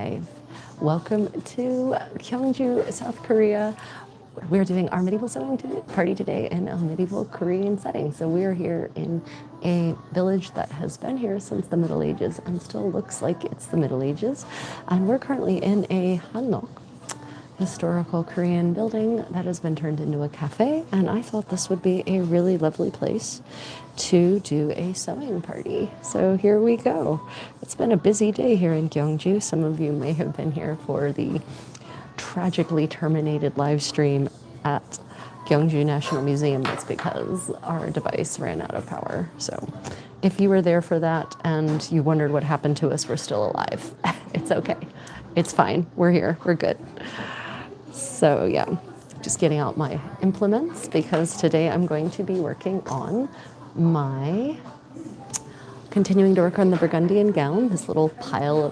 live. Welcome to Gyeongju, South Korea. We're doing our medieval sewing party today in a medieval Korean setting. So we're here in a village that has been here since the Middle Ages and still looks like it's the Middle Ages. And we're currently in a hanok, historical Korean building that has been turned into a cafe. And I thought this would be a really lovely place to do a sewing party. So here we go. It's been a busy day here in Gyeongju. Some of you may have been here for the tragically terminated live stream at Gyeongju National Museum. That's because our device ran out of power. So if you were there for that and you wondered what happened to us, we're still alive. It's okay. It's fine. We're here. We're good. So yeah, just getting out my implements because today I'm going to be working on continuing to work on the Burgundian gown. This little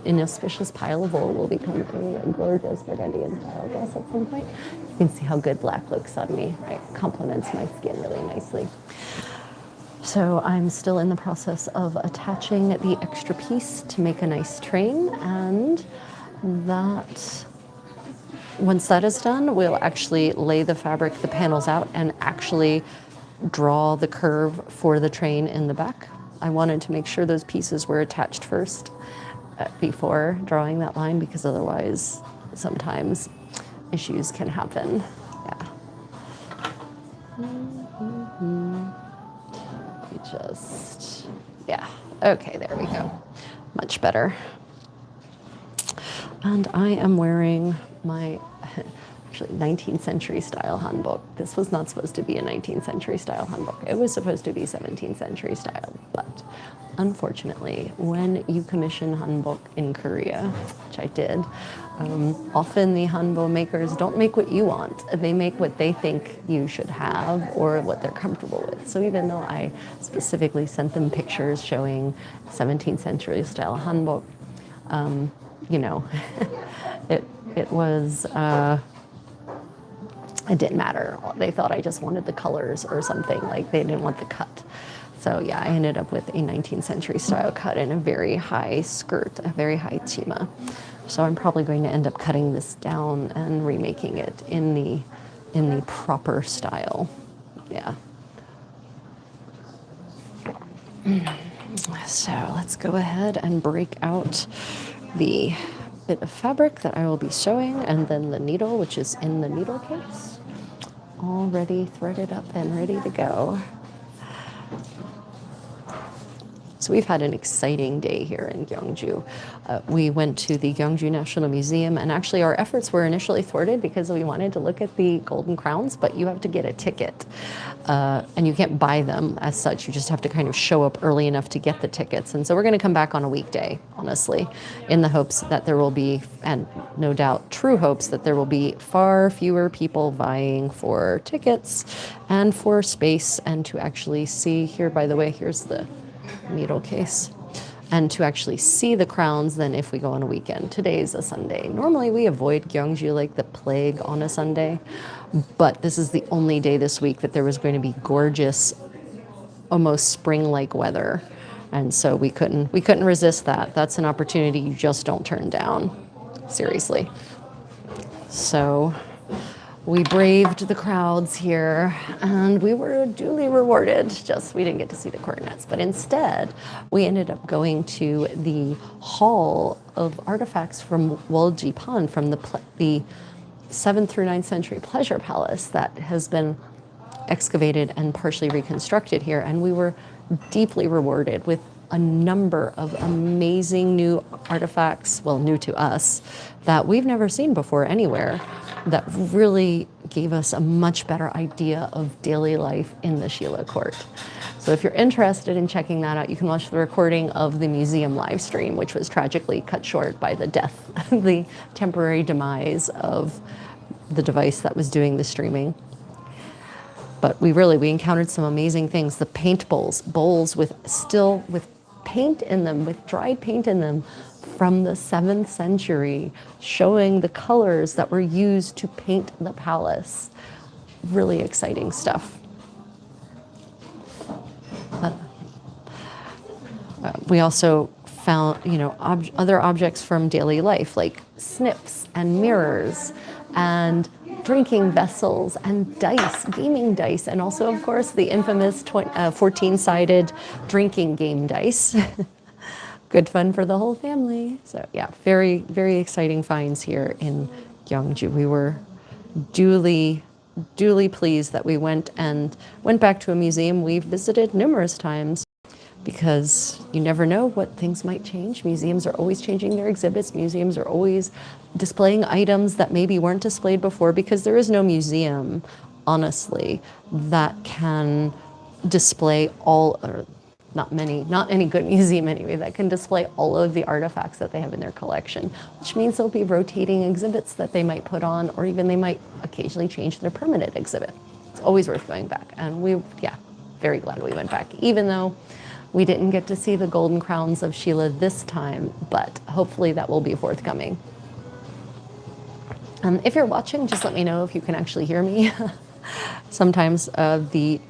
inauspicious pile of wool will become a gorgeous Burgundian style dress at some point. You can see how good black looks on me, right? Complements my skin really nicely. So I'm still in the process of attaching the extra piece to make a nice train, and once that is done, we'll actually lay the panels out and actually draw the curve for the train in the back. I wanted to make sure those pieces were attached first before drawing that line, because otherwise sometimes issues can happen. Yeah. Okay, there we go. Much better. And I am wearing my 19th century style hanbok. This was not supposed to be a 19th century style hanbok. It was supposed to be 17th century style. But unfortunately, when you commission hanbok in Korea, which I did, often the hanbok makers don't make what you want. They make what they think you should have or what they're comfortable with. So even though I specifically sent them pictures showing 17th century style hanbok, it didn't matter. They thought I just wanted the colors or something, like they didn't want the cut. So yeah, I ended up with a 19th century style cut and a very high skirt, a very high chima. So I'm probably going to end up cutting this down and remaking it in the proper style. Yeah. So let's go ahead and break out the bit of fabric that I will be sewing, and then the needle, which is in the needle case, already threaded up and ready to go. So we've had an exciting day here in Gyeongju. We went to the Gyeongju National Museum, and actually our efforts were initially thwarted because we wanted to look at the golden crowns, but you have to get a ticket. And you can't buy them as such. You just have to kind of show up early enough to get the tickets. And so we're going to come back on a weekday, honestly, in the hopes that there will be, and no doubt true hopes, that there will be far fewer people vying for tickets and for space, and to actually see here, by the way, here's the needle case, and to actually see the crowns than if we go on a weekend. Today's a Sunday. Normally we avoid Gyeongju like the plague on a Sunday, but this is the only day this week that there was going to be gorgeous, almost spring-like weather. And so we couldn't resist that. That's an opportunity you just don't turn down. Seriously. So we braved the crowds here, and we were duly rewarded. Just we didn't get to see the coronets, but instead we ended up going to the Hall of Artifacts from Woljipan, from the 7th through 9th century pleasure palace that has been excavated and partially reconstructed here. And we were deeply rewarded with a number of amazing new artifacts, well, new to us, that we've never seen before anywhere, that really gave us a much better idea of daily life in the Sheila court. So if you're interested in checking that out, you can watch the recording of the museum live stream, which was tragically cut short by the death, the temporary demise of the device that was doing the streaming. But we encountered some amazing things. The paint bowls with paint in them, with dried paint in them from the 7th century, showing the colors that were used to paint the palace. Really exciting stuff. We also found, other objects from daily life like snips and mirrors and drinking vessels and dice, gaming dice, and also, of course, the infamous 14-sided drinking game dice. Good fun for the whole family. So yeah, very, very exciting finds here in Gyeongju. We were duly pleased that we went back to a museum we've visited numerous times, because you never know what things might change. Museums are always changing their exhibits. Museums are always displaying items that maybe weren't displayed before, because there is no museum, honestly, that can display all, or not any good museum anyway, that can display all of the artifacts that they have in their collection, which means there'll be rotating exhibits that they might put on, or even they might occasionally change their permanent exhibit. It's always worth going back. And very glad we went back, even though we didn't get to see the golden crowns of Sheila this time, but hopefully that will be forthcoming. If you're watching, just let me know if you can actually hear me. Sometimes the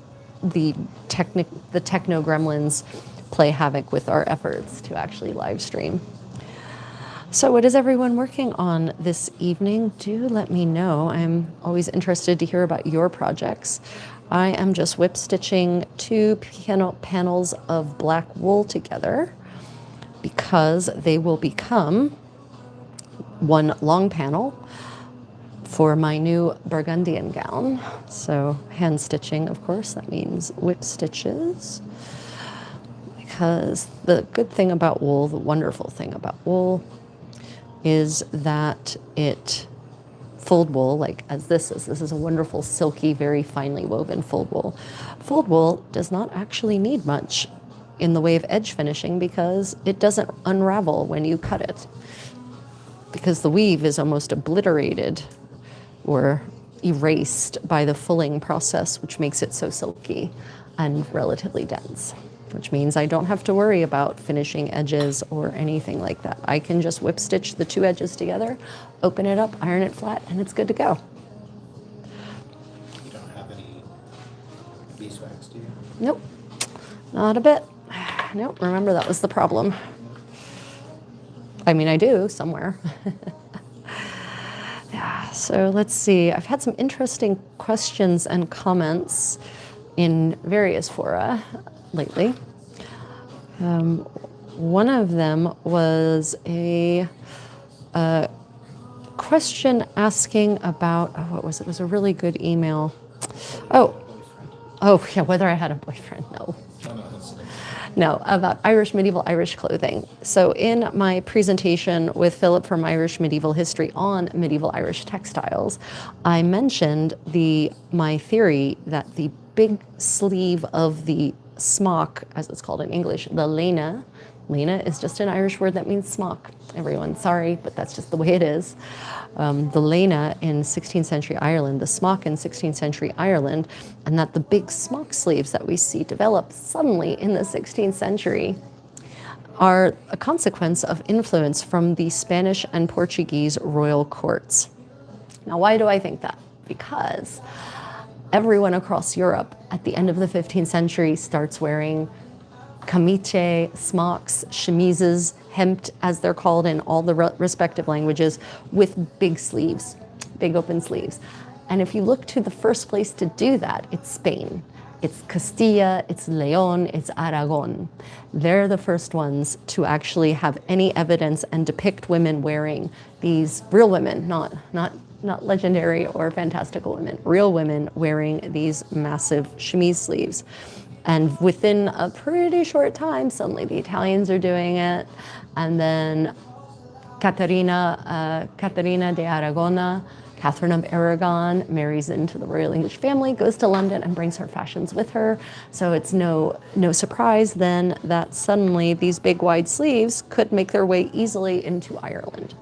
techno gremlins play havoc with our efforts to actually live stream. So what is everyone working on this evening? Do let me know. I'm always interested to hear about your projects. I am just whip stitching 2 panels of black wool together, because they will become one long panel for my new Burgundian gown. So hand stitching, of course, that means whip stitches. Because the good thing about wool, the wonderful thing about wool, is that it, fulled wool, like as this is a wonderful, silky, very finely woven fulled wool. Fulled wool does not actually need much in the way of edge finishing, because it doesn't unravel when you cut it, because the weave is almost obliterated or erased by the fulling process, which makes it so silky and relatively dense, which means I don't have to worry about finishing edges or anything like that. I can just whip stitch the 2 edges together, open it up, iron it flat, and it's good to go. You don't have any beeswax, do you? Nope, not a bit. Nope, remember that was the problem. I mean, I do somewhere. Yeah, so let's see. I've had some interesting questions and comments in various fora lately. One of them was a question asking about, what was it? It was a really good email. Oh, yeah, whether I had a boyfriend. No, about medieval Irish clothing. So in my presentation with Philip from Irish Medieval History on medieval Irish textiles, I mentioned my theory that the big sleeve of the smock, as it's called in English, the lena is just an Irish word that means smock. Everyone, sorry, but that's just the way it is. The lena in 16th century Ireland, the smock in 16th century Ireland, and that the big smock sleeves that we see develop suddenly in the 16th century are a consequence of influence from the Spanish and Portuguese royal courts. Now, why do I think that? Because everyone across Europe at the end of the 15th century starts wearing camice, smocks, chemises, hempt, as they're called in all the respective languages, with big sleeves, big open sleeves. And if you look to the first place to do that, it's Spain. It's Castilla, it's Leon, it's Aragon. They're the first ones to actually have any evidence and depict women wearing these, real women, not legendary or fantastical women, real women wearing these massive chemise sleeves. And within a pretty short time, suddenly the Italians are doing it. And then Caterina de Aragona, Catherine of Aragon, marries into the royal English family, goes to London and brings her fashions with her. So it's no surprise then that suddenly these big wide sleeves could make their way easily into Ireland.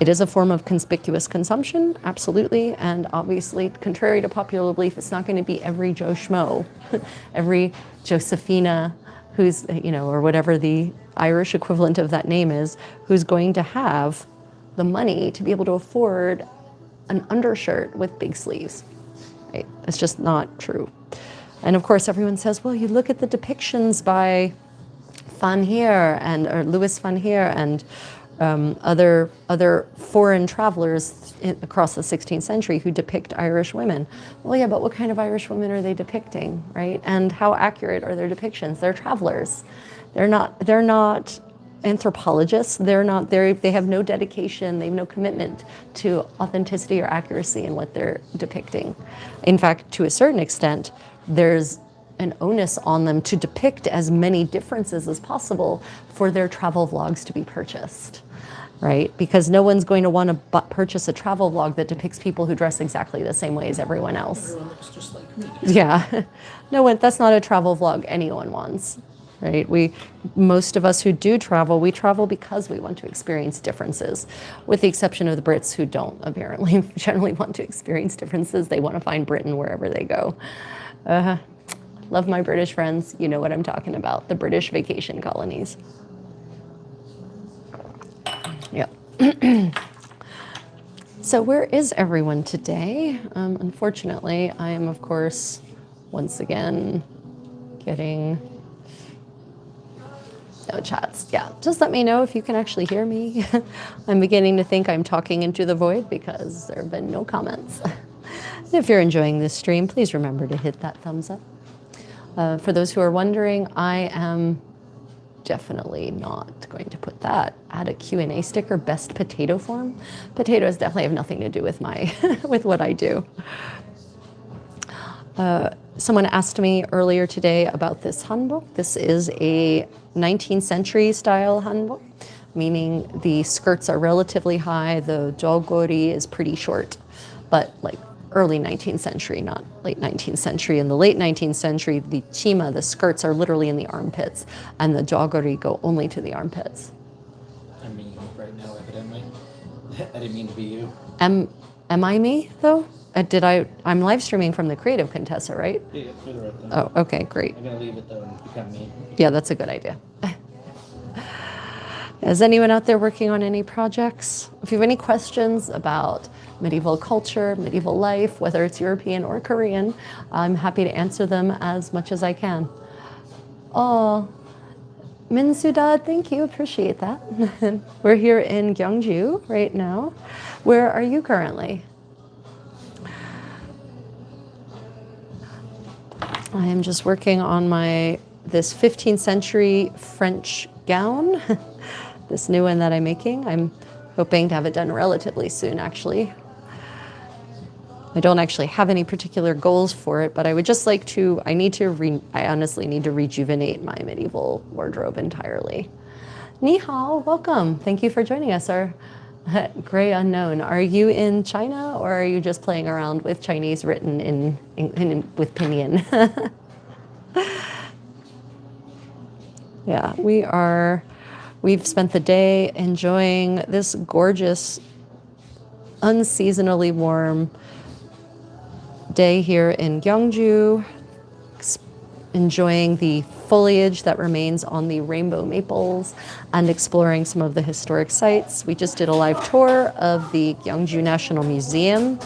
It is a form of conspicuous consumption, absolutely, and obviously, contrary to popular belief, it's not going to be every Joe Schmo, every Josephina, who's, or whatever the Irish equivalent of that name is, who's going to have the money to be able to afford an undershirt with big sleeves. Right? It's just not true. And of course, everyone says, well, you look at the depictions by van Heer and or Louis van Heer and other foreign travelers across the 16th century who depict Irish women. Well, yeah, but what kind of Irish women are they depicting, right? And how accurate are their depictions? They're travelers. They're not anthropologists. They have no dedication. They have no commitment to authenticity or accuracy in what they're depicting. In fact, to a certain extent, there's an onus on them to depict as many differences as possible for their travel vlogs to be purchased, right? Because no one's going to want to purchase a travel vlog that depicts people who dress exactly the same way as everyone else. Everyone looks just like me. Yeah, no one. That's not a travel vlog anyone wants, right? Most of us who do travel, we travel because we want to experience differences, with the exception of the Brits who don't apparently generally want to experience differences. They want to find Britain wherever they go. Love my British friends. You know what I'm talking about. The British vacation colonies. Yep. So where is everyone today? Unfortunately, I am, of course, once again getting no chats. Yeah, just let me know if you can actually hear me. I'm beginning to think I'm talking into the void because there have been no comments. If you're enjoying this stream, please remember to hit that thumbs up. For those who are wondering, I am definitely not going to put that. Add a Q&A sticker, best potato form. Potatoes definitely have nothing to do with my with what I do. Someone asked me earlier today about this hanbok. This is a 19th century style hanbok, meaning the skirts are relatively high, the jogori is pretty short, but like early 19th century, not late 19th century. In the late 19th century, the chima, the skirts, are literally in the armpits, and the jogori go only to the armpits. I'm me right now, evidently. I didn't mean to be you. Am I me, though? I'm live streaming from the creative Contessa, right? Yeah, you're the right thing. Oh, okay, great. I'm gonna leave it though and become me. Yeah, that's a good idea. Is anyone out there working on any projects? If you have any questions about medieval culture, medieval life, whether it's European or Korean, I'm happy to answer them as much as I can. Oh, Minsuda, thank you, appreciate that. We're here in Gyeongju right now. Where are you currently? I am just working on this 15th century French gown. This new one that I'm making. I'm hoping to have it done relatively soon, actually. I don't actually have any particular goals for it, but I would just like to, I honestly need to rejuvenate my medieval wardrobe entirely. Ni hao, welcome. Thank you for joining us, our gray unknown. Are you in China, or are you just playing around with Chinese written with pinyin? Yeah, we've spent the day enjoying this gorgeous, unseasonably warm day here in Gyeongju, enjoying the foliage that remains on the rainbow maples and exploring some of the historic sites. We just did a live tour of the Gyeongju National Museum,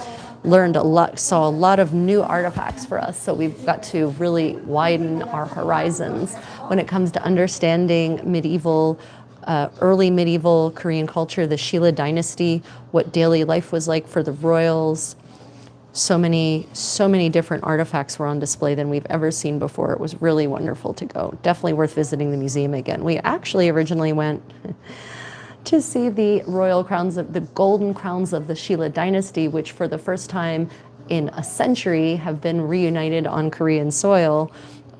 learned a lot, saw a lot of new artifacts for us, so we've got to really widen our horizons when it comes to understanding early medieval Korean culture, the Shilla dynasty, what daily life was like for the royals. So many different artifacts were on display than we've ever seen before. It was really wonderful to go. Definitely worth visiting the museum again. We actually originally went to see the golden crowns of the Shilla dynasty, which for the first time in a century have been reunited on Korean soil.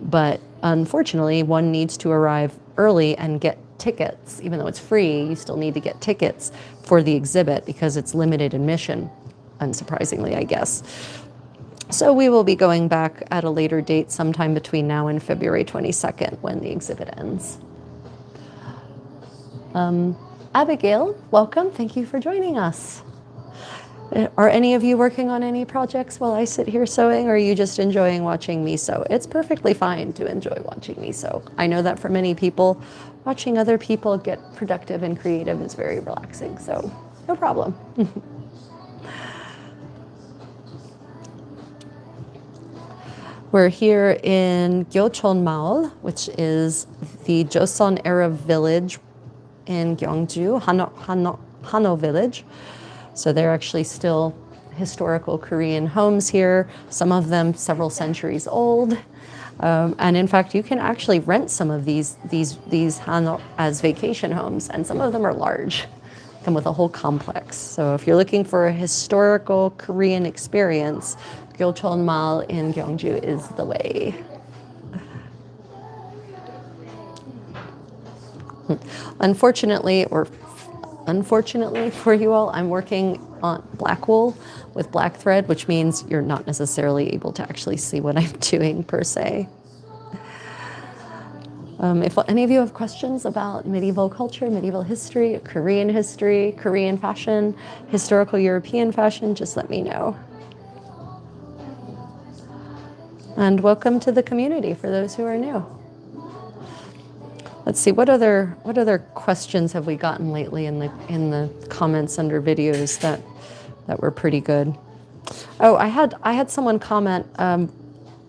But unfortunately, one needs to arrive early and get tickets. Even though it's free, you still need to get tickets for the exhibit because it's limited admission, unsurprisingly, I guess. So we will be going back at a later date, sometime between now and February 22nd, when the exhibit ends. Abigail, welcome. Thank you for joining us. Are any of you working on any projects while I sit here sewing, or are you just enjoying watching me sew? It's perfectly fine to enjoy watching me sew. I know that for many people, watching other people get productive and creative is very relaxing, so no problem. We're here in Gyeochon Maul, which is the Joseon era village in Gyeongju, Hano village. So they're actually still historical Korean homes here, some of them several centuries old. And in fact, you can actually rent some of these Hano as vacation homes, and some of them are large, come with a whole complex. So if you're looking for a historical Korean experience, Gyeocheon Mall in Gyeongju is the way. Unfortunately for you all, I'm working on black wool with black thread, which means you're not necessarily able to actually see what I'm doing per se. If any of you have questions about medieval culture, medieval history, Korean fashion, historical European fashion, just let me know. And welcome to the community for those who are new. Let's see, what other questions have we gotten lately in the comments under videos that were pretty good? Oh, I had someone comment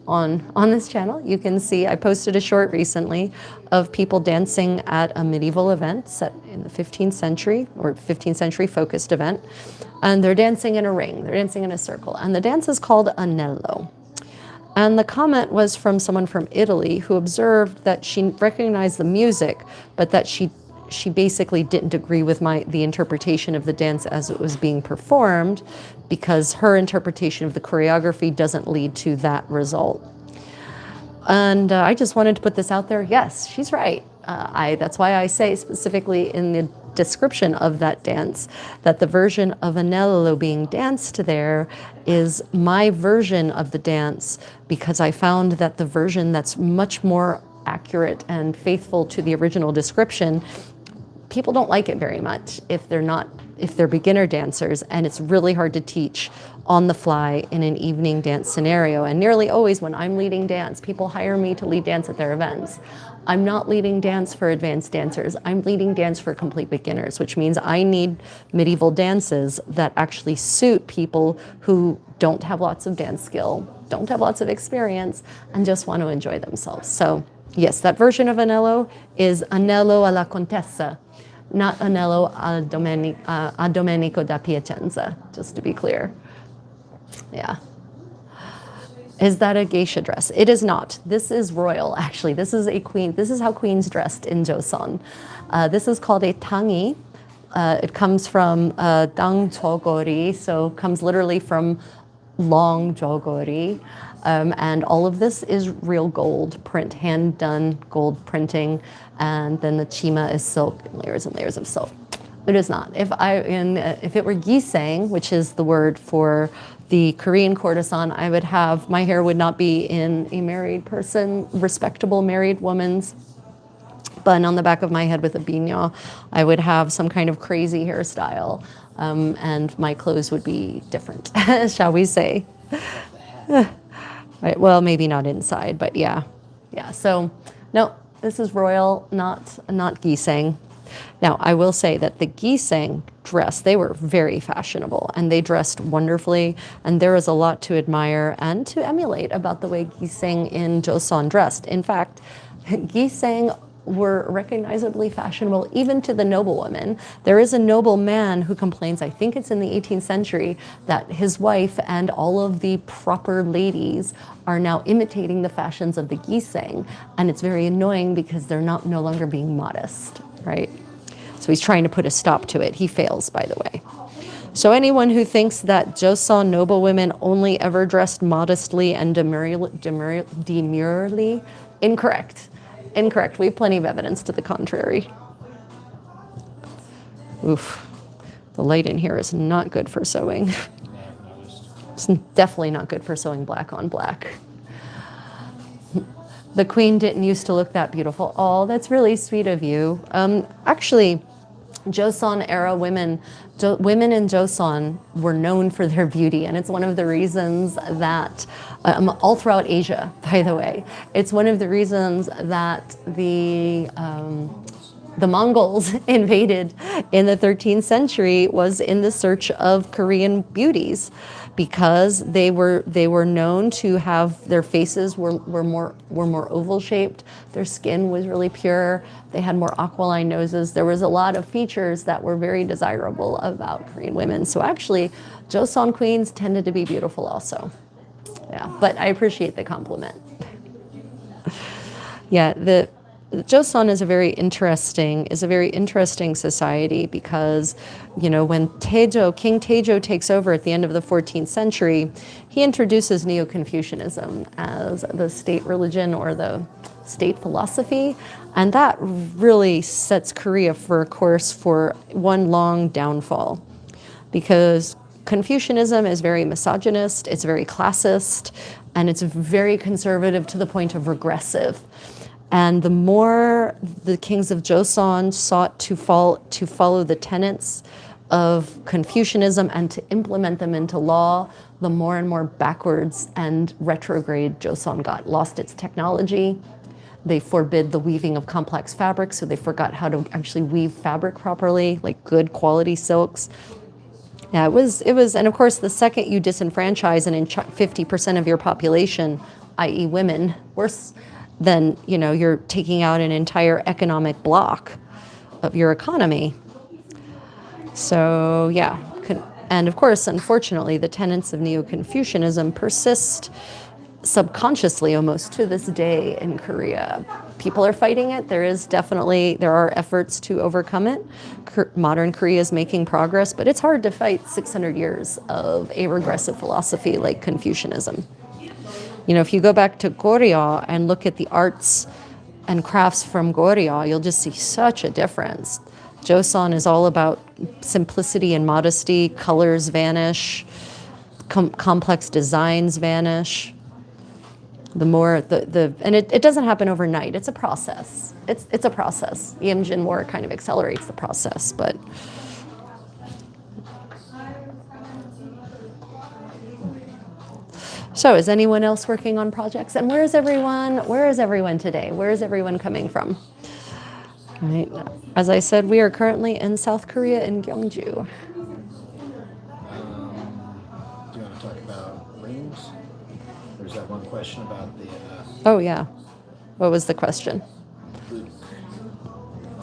on this channel. You can see I posted a short recently of people dancing at a medieval event set in the 15th century or 15th century focused event, and they're dancing in a ring. They're dancing in a circle, and the dance is called anello. And the comment was from someone from Italy who observed that she recognized the music, but that she basically didn't agree with the interpretation of the dance as it was being performed, because her interpretation of the choreography doesn't lead to that result. And I just wanted to put this out there. Yes, she's right. That's why I say specifically in the description of that dance that the version of anello being danced there is my version of the dance, because I found that the version that's much more accurate and faithful to the original description, people don't like it very much if they're beginner dancers, and it's really hard to teach on the fly in an evening dance scenario. And nearly always when I'm leading dance, people hire me to lead dance at their events. I'm not leading dance for advanced dancers. I'm leading dance for complete beginners, which means I need medieval dances that actually suit people who don't have lots of dance skill, don't have lots of experience, and just want to enjoy themselves. So yes, that version of anello is anello alla Contessa, not anello a Domenico da Piacenza, just to be clear. Yeah. Is that a geisha dress? It is not. This is royal, actually. This is a queen. This is how queens dressed in Joseon. This is called a tangi. It comes from dang jogori, so comes literally from long jogori. And all of this is real gold print, hand done gold printing. And then the chima is silk, and layers of silk. It is not. If it were gisang, which is the word for the Korean courtesan, I would have, my hair would not be in a married person, respectable married woman's bun on the back of my head with a bino. I would have some kind of crazy hairstyle, and my clothes would be different, shall we say. Right, well, maybe not inside, but yeah. So, no, this is royal, not gisang. Now, I will say that the gisang dress, they were very fashionable, and they dressed wonderfully, and there is a lot to admire and to emulate about the way gisang in Joseon dressed. In fact, gisang were recognizably fashionable even to the noblewomen. There is a noble man who complains, I think it's in the 18th century, that his wife and all of the proper ladies are now imitating the fashions of the gisang, and it's very annoying because they're no longer being modest, right? So he's trying to put a stop to it. He fails, by the way. So anyone who thinks that Joseon noblewomen only ever dressed modestly and demurely, incorrect. Incorrect. We have plenty of evidence to the contrary. Oof. The light in here is not good for sewing. It's definitely not good for sewing black on black. The queen didn't used to look that beautiful. Oh, that's really sweet of you. Actually, Joseon era women in Joseon were known for their beauty, and it's one of the reasons that, all throughout Asia, by the way, it's one of the reasons that the the Mongols invaded in the 13th century was in the search of Korean beauties, because they were known to have their faces were more oval shaped, their skin was really pure, they had more aquiline noses. There was a lot of features that were very desirable about Korean women. So actually, Joseon queens tended to be beautiful also. Yeah, but I appreciate the compliment. Yeah, the Joseon is a very interesting society, because, you know, when King Taejo takes over at the end of the 14th century, he introduces Neo-Confucianism as the state religion or the state philosophy, and that really sets Korea for a course for one long downfall, because Confucianism is very misogynist, it's very classist, and it's very conservative to the point of regressive. And the more the kings of Joseon sought to follow the tenets of Confucianism and to implement them into law, the more and more backwards and retrograde Joseon got. Lost its technology. They forbid the weaving of complex fabrics, so they forgot how to actually weave fabric properly, like good quality silks. Yeah, it was, and of course, the second you disenfranchise and 50% of your population, i.e. women, worse, then, you know, you're taking out an entire economic block of your economy. So, yeah. And of course, unfortunately, the tenets of Neo-Confucianism persist subconsciously almost to this day in Korea. People are fighting it. There are efforts to overcome it. Modern Korea is making progress, but it's hard to fight 600 years of a regressive philosophy like Confucianism. You know, if you go back to Goryeo and look at the arts and crafts from Goryeo, you'll just see such a difference. Joseon is all about simplicity and modesty. Colors vanish. Complex designs vanish. The more and it doesn't happen overnight. It's a process. It's a process. Yeomjin War kind of accelerates the process, but. So is anyone else working on projects? And where is everyone today? Where is everyone coming from? Right. As I said, we are currently in South Korea in Gyeongju. Do you want to talk about rings? There's that one question about the... Oh, yeah. What was the question?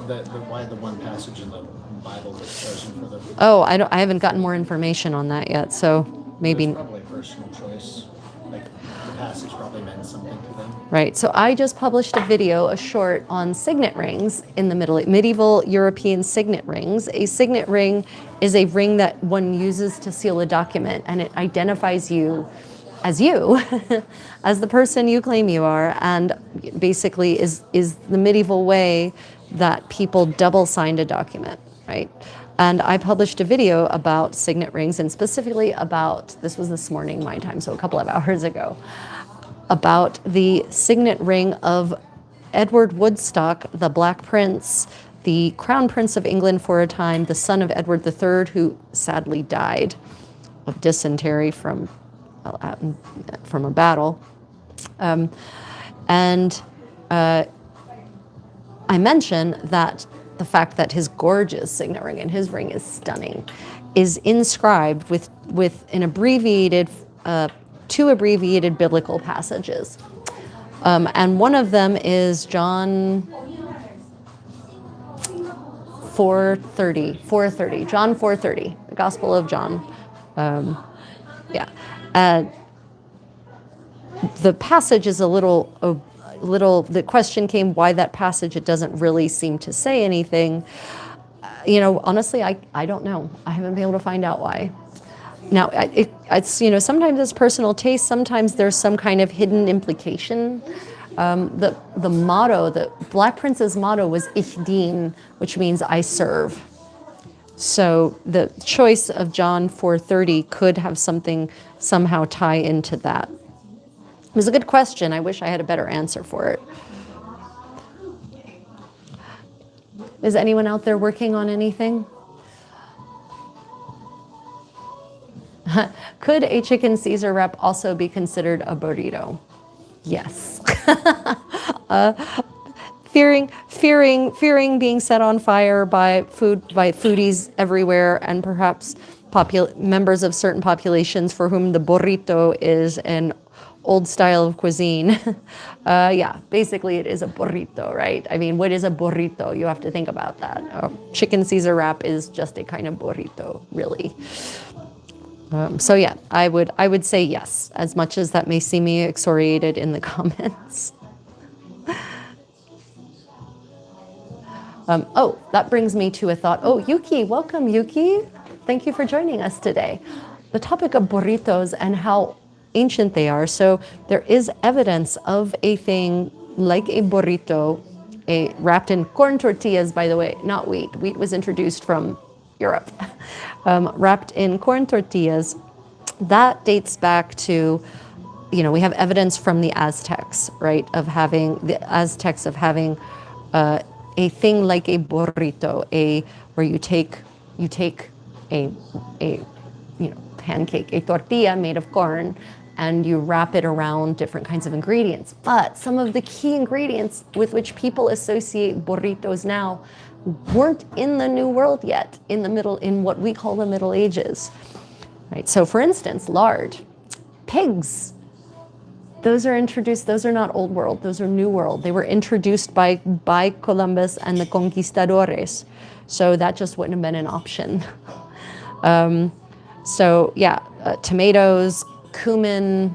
Why the one passage in the Bible was chosen for the... Oh, I haven't gotten more information on that yet, so maybe... It was probably a personal choice. Like, the passage probably meant something to them. Right. So I just published a short on signet rings in the medieval European signet rings. A signet ring is a ring that one uses to seal a document, and it identifies you, as the person you claim you are, and basically is the medieval way that people double signed a document, right? And I published a video about signet rings, and specifically about, this was this morning my time, so a couple of hours ago, about the signet ring of Edward Woodstock, the Black Prince, the Crown Prince of England for a time, the son of Edward III, who sadly died of dysentery from a battle. I mention that the fact that his gorgeous signet ring, and his ring is stunning, is inscribed with an abbreviated, two abbreviated biblical passages. And one of them is John 4:30, John 4:30, the Gospel of John. The passage is a little, the question came why that passage, it doesn't really seem to say anything. You know, honestly, I don't know. I haven't been able to find out why. Now, it's, you know, sometimes it's personal taste, sometimes there's some kind of hidden implication. The motto, the Black Prince's motto was Ich dien, which means I serve. So the choice of John 4:30 could have something somehow tie into that. It was a good question. I wish I had a better answer for it. Is anyone out there working on anything? Could a chicken Caesar wrap also be considered a burrito? Yes. fearing being set on fire by foodies everywhere, and perhaps members of certain populations for whom the burrito is an old style of cuisine. Yeah, basically it is a burrito, right? I mean, what is a burrito? You have to think about that. Chicken Caesar wrap is just a kind of burrito, really. So yeah, I would say yes, as much as that may seem me excoriated in the comments. Oh, that brings me to a thought. Oh, Yuki, welcome, Yuki. Thank you for joining us today. The topic of burritos and how ancient they are. So there is evidence of a thing like a burrito, wrapped in corn tortillas, by the way, not wheat. Wheat was introduced from Europe. Wrapped in corn tortillas. That dates back to, we have evidence from the Aztecs, right, of having a thing like a burrito, where you take a pancake, a tortilla made of corn, and you wrap it around different kinds of ingredients. But some of the key ingredients with which people associate burritos now weren't in the New World yet, in what we call the Middle Ages. Right? So for instance, lard, pigs. Those are introduced, those are not Old World, those are New World. They were introduced by Columbus and the conquistadores. So that just wouldn't have been an option. So yeah, tomatoes, cumin,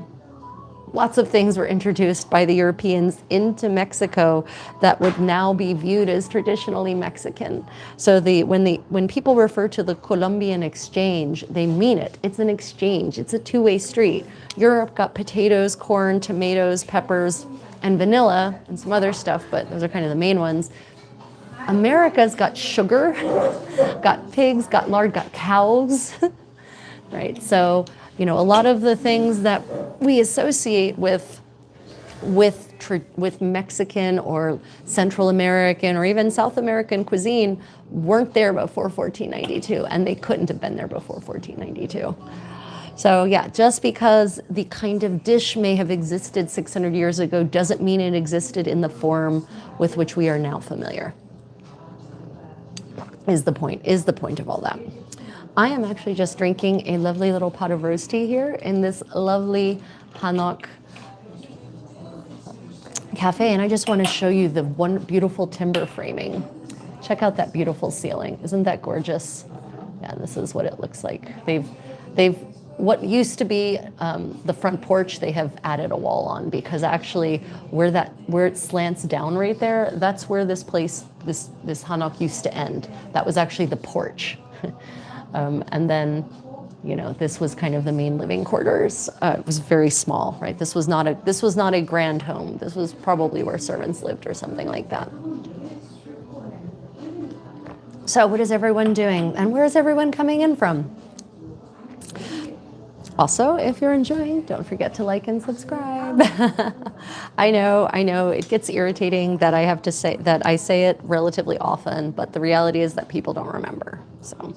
lots of things were introduced by the Europeans into Mexico that would now be viewed as traditionally Mexican. So when people refer to the Columbian exchange, they mean it. It's an exchange. It's a two-way street. Europe got potatoes, corn, tomatoes, peppers, and vanilla, and some other stuff, but those are kind of the main ones. America's got sugar, got pigs, got lard, got cows, right? So, a lot of the things that we associate with Mexican or Central American or even South American cuisine weren't there before 1492, and they couldn't have been there before 1492. So yeah, just because the kind of dish may have existed 600 years ago doesn't mean it existed in the form with which we are now familiar. Is the point of all that. I am actually just drinking a lovely little pot of rose tea here in this lovely Hanok cafe, and I just want to show you the one beautiful timber framing. Check out that beautiful ceiling. Isn't that gorgeous? Yeah, this is what it looks like. They've what used to be the front porch, they have added a wall on, because actually where it slants down right there, that's where this place, this Hanok used to end. That was actually the porch. And then, this was kind of the main living quarters. It was very small, right? This was not a grand home. This was probably where servants lived or something like that. So what is everyone doing? And where is everyone coming in from? Also, if you're enjoying, don't forget to like and subscribe. I know, it gets irritating that I say it relatively often, but the reality is that people don't remember, so.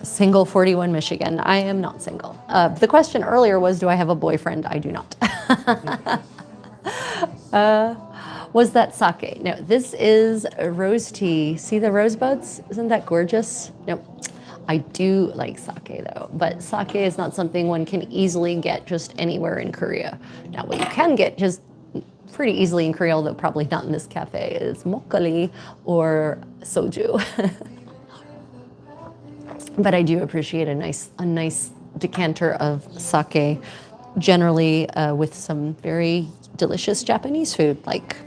Single 41 Michigan. I am not single. The question earlier was, do I have a boyfriend? I do not. Was that sake? No, this is rose tea. See the rosebuds? Isn't that gorgeous? Nope. I do like sake though, but sake is not something one can easily get just anywhere in Korea. Now, what you can get just pretty easily in Korea, although probably not in this cafe, is makgeolli or soju. But I do appreciate a nice decanter of sake, generally with some very delicious Japanese food, like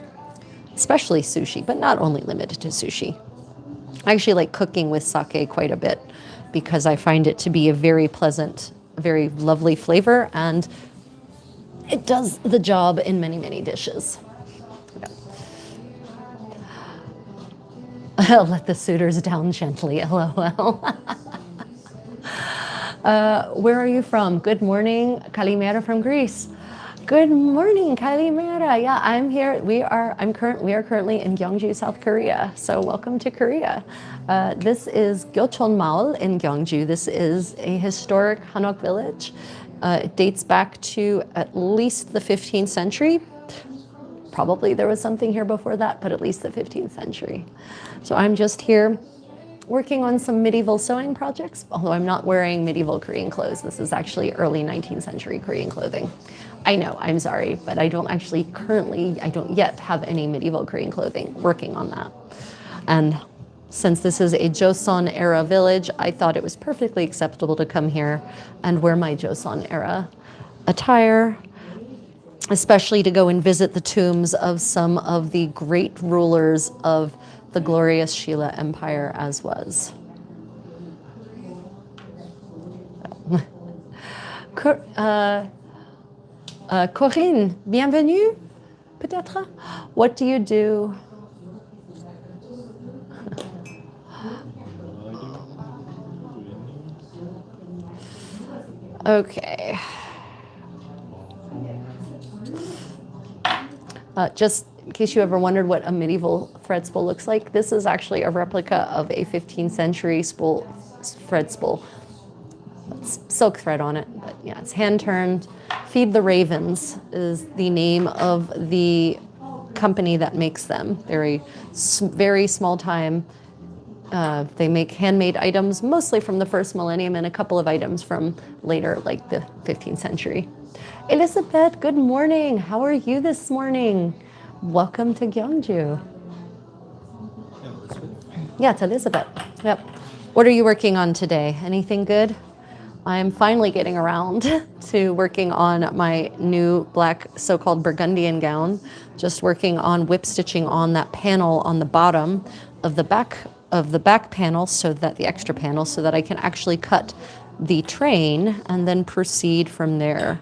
especially sushi, but not only limited to sushi. I actually like cooking with sake quite a bit because I find it to be a very pleasant, very lovely flavor, and it does the job in many, many dishes. Yeah. I'll let the suitors down gently, LOL. Where are you from? Good morning, Kalimera from Greece. Good morning, Kalimera. Yeah, I'm here. We are currently in Gyeongju, South Korea. So welcome to Korea. This is Gyeocheon Maul in Gyeongju. This is a historic Hanok village. It dates back to at least the 15th century. Probably there was something here before that, but at least the 15th century. So I'm just here working on some medieval sewing projects, although I'm not wearing medieval Korean clothes. This is actually early 19th century Korean clothing. I know, I'm sorry, but I don't yet have any medieval Korean clothing, working on that. And since this is a Joseon era village, I thought it was perfectly acceptable to come here and wear my Joseon era attire, especially to go and visit the tombs of some of the great rulers of the glorious Shilla Empire as was. Corinne, bienvenue, peut-être? What do you do? Okay. Just in case you ever wondered what a medieval thread spool looks like, this is actually a replica of a 15th century thread spool. It's silk thread on it, but yeah, it's hand turned. Feed the Ravens is the name of the company that makes them. They're a very small time. They make handmade items, mostly from the first millennium, and a couple of items from later, like the 15th century. Elizabeth, good morning. How are you this morning? Welcome to Gyeongju. Yeah, it's Elizabeth. Yep. What are you working on today? Anything good? I'm finally getting around to working on my new black so-called Burgundian gown. Just working on whip stitching on that panel on the bottom of the back panel, so that the extra panel, so that I can actually cut the train and then proceed from there.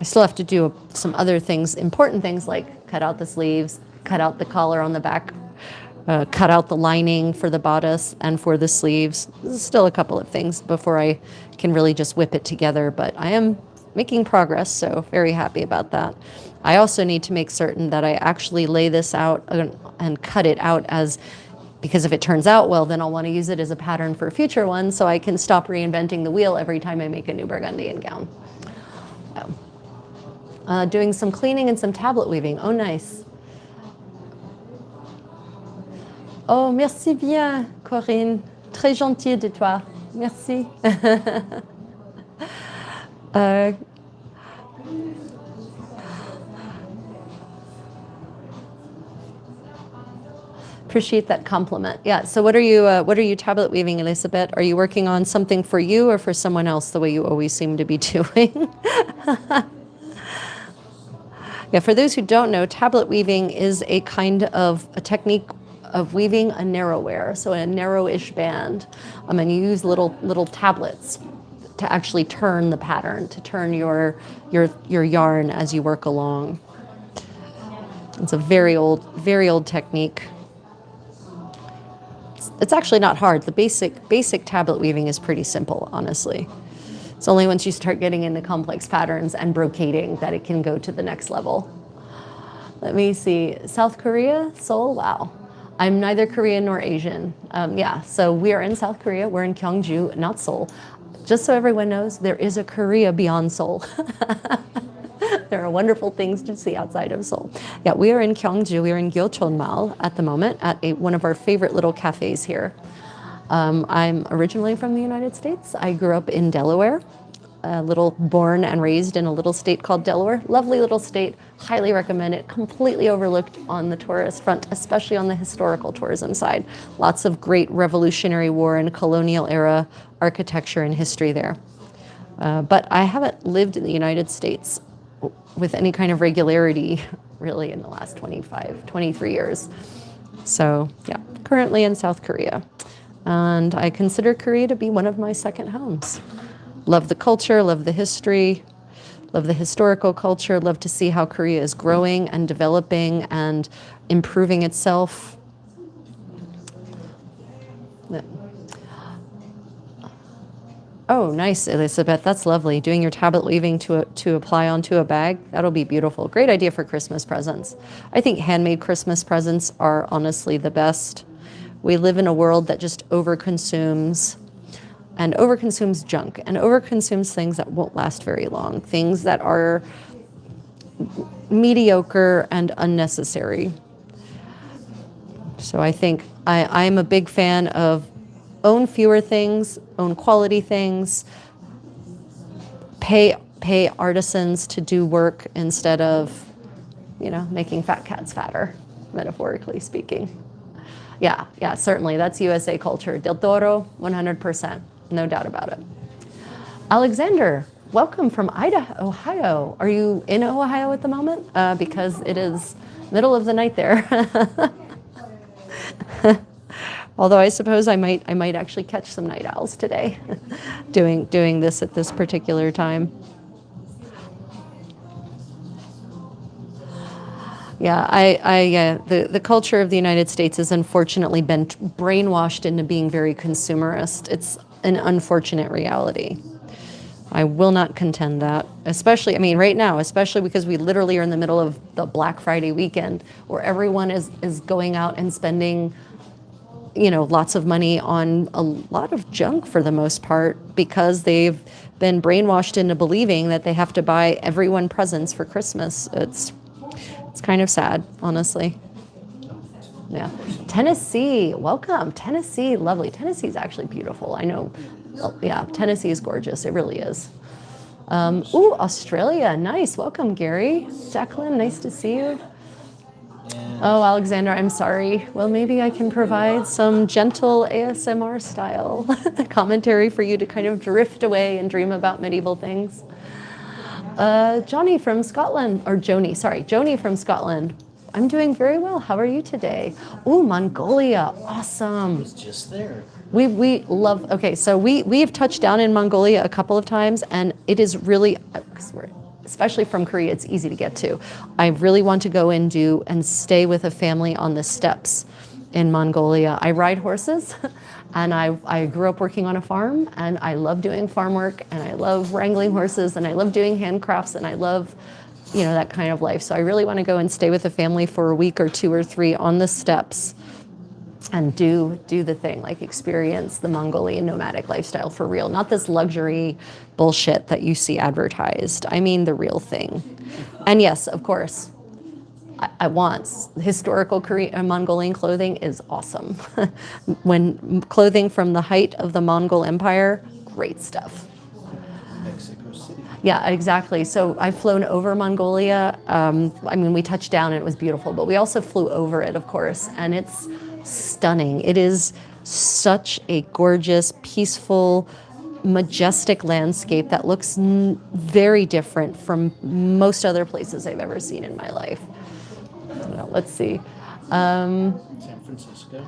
I still have to do some other things, important things like cut out the sleeves, cut out the collar on the back, cut out the lining for the bodice and for the sleeves. There's still a couple of things before I can really just whip it together, but I am making progress, so very happy about that. I also need to make certain that I actually lay this out and cut it out because if it turns out well, then I'll want to use it as a pattern for future ones, so I can stop reinventing the wheel every time I make a new Burgundian gown. Doing some cleaning and some tablet weaving. Oh, nice. Oh, merci bien, Corinne. Très gentil de toi. Merci. Appreciate that compliment. Yeah. So what are you tablet weaving, Elizabeth? Are you working on something for you or for someone else, the way you always seem to be doing? Yeah, for those who don't know, tablet weaving is a kind of a technique of weaving a narrow-wear, so a narrow-ish band. And you use little tablets to actually turn the pattern, to turn your yarn as you work along. It's a very old technique. It's actually not hard. The basic tablet weaving is pretty simple, honestly. It's only once you start getting into complex patterns and brocading that it can go to the next level. Let me see. South Korea, Seoul, wow. I'm neither Korean nor Asian. Yeah, so we are in South Korea. We're in Gyeongju, not Seoul. Just so everyone knows, there is a Korea beyond Seoul. There are wonderful things to see outside of Seoul. Yeah, we are in Gyeongju. We are in Gyeocheonmal at the moment at one of our favorite little cafes here. I'm originally from the United States. I grew up in Delaware, born and raised in a little state called Delaware. Lovely little state, highly recommend it. Completely overlooked on the tourist front, especially on the historical tourism side. Lots of great Revolutionary War and colonial era architecture and history there. But I haven't lived in the United States with any kind of regularity really in the last 23 years. So yeah, currently in South Korea. And I consider Korea to be one of my second homes. Love the culture, love the history, love the historical culture, love to see how Korea is growing and developing and improving itself. Oh, nice, Elizabeth. That's lovely. Doing your tablet weaving to apply onto a bag. That'll be beautiful. Great idea for Christmas presents. I think handmade Christmas presents are honestly the best. We live in a world that just overconsumes and overconsumes junk and overconsumes things that won't last very long, things that are mediocre and unnecessary. So I think I'm a big fan of own fewer things, own quality things, pay artisans to do work instead of, making fat cats fatter, metaphorically speaking. Yeah, certainly. That's USA culture. Del Toro, 100%. No doubt about it. Alexander, welcome from Idaho, Ohio. Are you in Ohio at the moment? Because it is middle of the night there. Although I suppose I might actually catch some night owls today, doing this at this particular time. Yeah, the culture of the United States has unfortunately been brainwashed into being very consumerist. It's an unfortunate reality. I will not contend that, especially, right now, especially because we literally are in the middle of the Black Friday weekend where everyone is going out and spending, lots of money on a lot of junk for the most part because they've been brainwashed into believing that they have to buy everyone presents for Christmas. It's kind of sad, honestly. Yeah. Tennessee, welcome. Tennessee, lovely. Tennessee is actually beautiful. I know. Yeah, Tennessee is gorgeous. It really is. Australia, nice. Welcome, Gary. Jacqueline, nice to see you. Oh, Alexander, I'm sorry. Well, maybe I can provide some gentle ASMR style commentary for you to kind of drift away and dream about medieval things. Joni from Scotland. I'm doing very well. How are you today? Ooh, Mongolia, awesome. I was just there. We love, okay, so we've touched down in Mongolia a couple of times, and it is really, especially from Korea, it's easy to get to. I really want to go and stay with a family on the steppes in Mongolia. I ride horses, and I grew up working on a farm, and I love doing farm work, and I love wrangling horses, and I love doing handcrafts, and I love, that kind of life. So I really want to go and stay with a family for a week or 2 or 3 on the steppes and do the thing, like experience the Mongolian nomadic lifestyle for real. Not this luxury bullshit that you see advertised. I mean the real thing. And yes, of course, I want historical Mongolian clothing is awesome. When clothing from the height of the Mongol Empire, great stuff. Mexico City. Yeah, exactly. So I've flown over Mongolia. We touched down and it was beautiful, but we also flew over it, of course, and it's stunning. It is such a gorgeous, peaceful, majestic landscape that looks very different from most other places I've ever seen in my life. Let's see. San Francisco.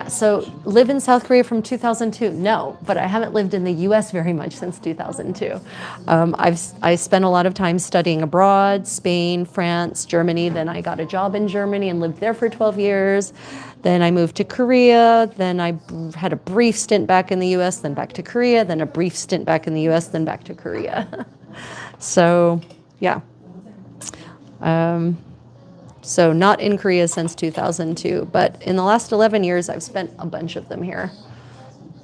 So live in South Korea from 2002. No, but I haven't lived in the U.S. very much since 2002. I spent a lot of time studying abroad, Spain, France, Germany. Then I got a job in Germany and lived there for 12 years. Then I moved to Korea. Then I had a brief stint back in the U.S., then back to Korea, then a brief stint back in the U.S., then back to Korea. So, yeah. So not in Korea since 2002, but in the last 11 years, I've spent a bunch of them here.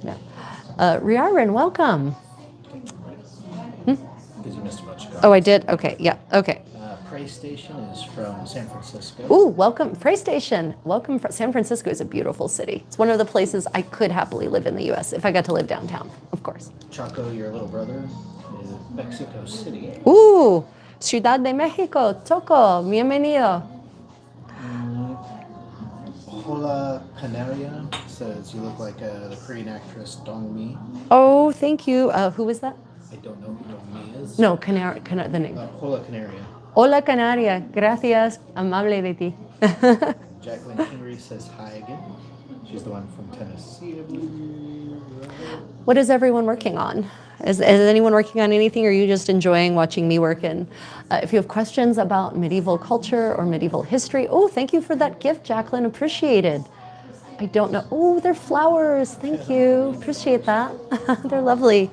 Yeah. Riaran, welcome. Because you missed a bunch of Oh, I did? Okay, yeah, okay. Prey Station is from San Francisco. Ooh, welcome. Prey Station. Welcome. San Francisco is a beautiful city. It's one of the places I could happily live in the U.S. if I got to live downtown, of course. Chaco, your little brother, is Mexico City. Ooh, Ciudad de Mexico. Choco, bienvenido. Hola Canaria says you look like the Korean actress Dong Mi. Oh, thank you. Who is that? I don't know who Dong Mi is. No, the name. Hola Canaria. Hola Canaria. Gracias. Amable de ti. Jacqueline Henry says hi again. She's the one from Tennessee, I believe. What is everyone working on? Is anyone working on anything, or are you just enjoying watching me work? And if you have questions about medieval culture or medieval history, oh, thank you for that gift, Jacqueline. Appreciated. I don't know. Oh, they're flowers. Thank you. Appreciate that. They're lovely.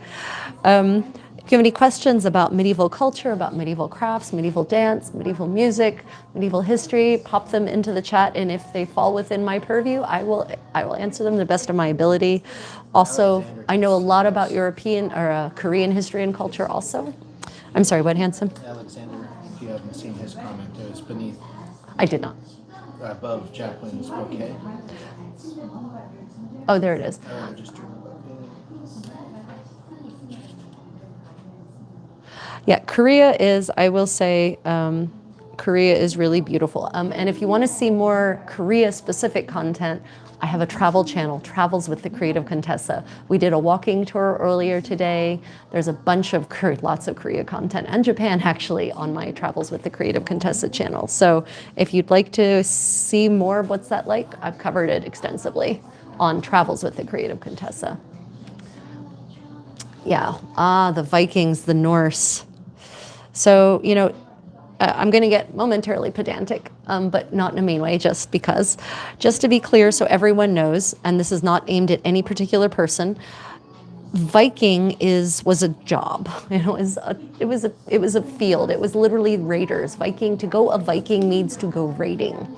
If you have any questions about medieval culture, about medieval crafts, medieval dance, medieval music, medieval history, pop them into the chat, and if they fall within my purview, I will answer them to the best of my ability. Also, I know a lot about European or Korean history and culture also. I'm sorry, what, Hanson? Alexander, if you haven't seen his comment, it was beneath, I did not. above Jacqueline's bouquet. Oh, there it is. Just drew my bouquet. Yeah, Korea is, I will say, Korea is really beautiful. And if you want to see more Korea-specific content, I have a travel channel, Travels with the Creative Contessa. We did a walking tour earlier today. There's a bunch of lots of Korea content, and Japan actually, on my Travels with the Creative Contessa channel. So if you'd like to see more of what's that like, I've covered it extensively on Travels with the Creative Contessa. Yeah, the Vikings, the Norse. So, you know, I'm going to get momentarily pedantic, but not in a mean way, just because. Just to be clear, so everyone knows, and this is not aimed at any particular person, Viking was a job. It was a field. It was literally raiders. To go a Viking means to go raiding.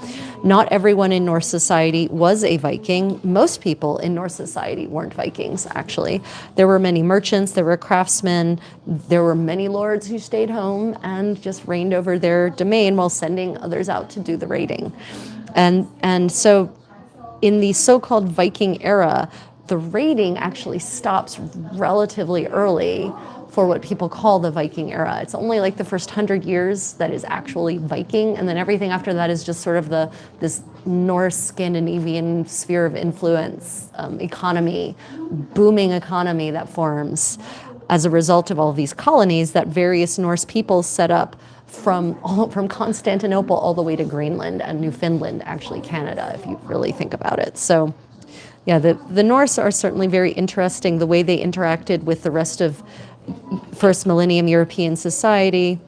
Not everyone in Norse society was a Viking. Most people in Norse society weren't Vikings, actually. There were many merchants, there were craftsmen, there were many lords who stayed home and just reigned over their domain while sending others out to do the raiding. And so in the so-called Viking era, the raiding actually stops relatively early for what people call the Viking era. It's only like the first 100 years that is actually Viking, and then everything after that is just sort of this Norse Scandinavian sphere of influence, economy, booming economy that forms as a result of all these colonies that various Norse peoples set up from Constantinople all the way to Greenland and Newfoundland, actually Canada, if you really think about it. So yeah, the Norse are certainly very interesting, the way they interacted with the rest of first millennium European society,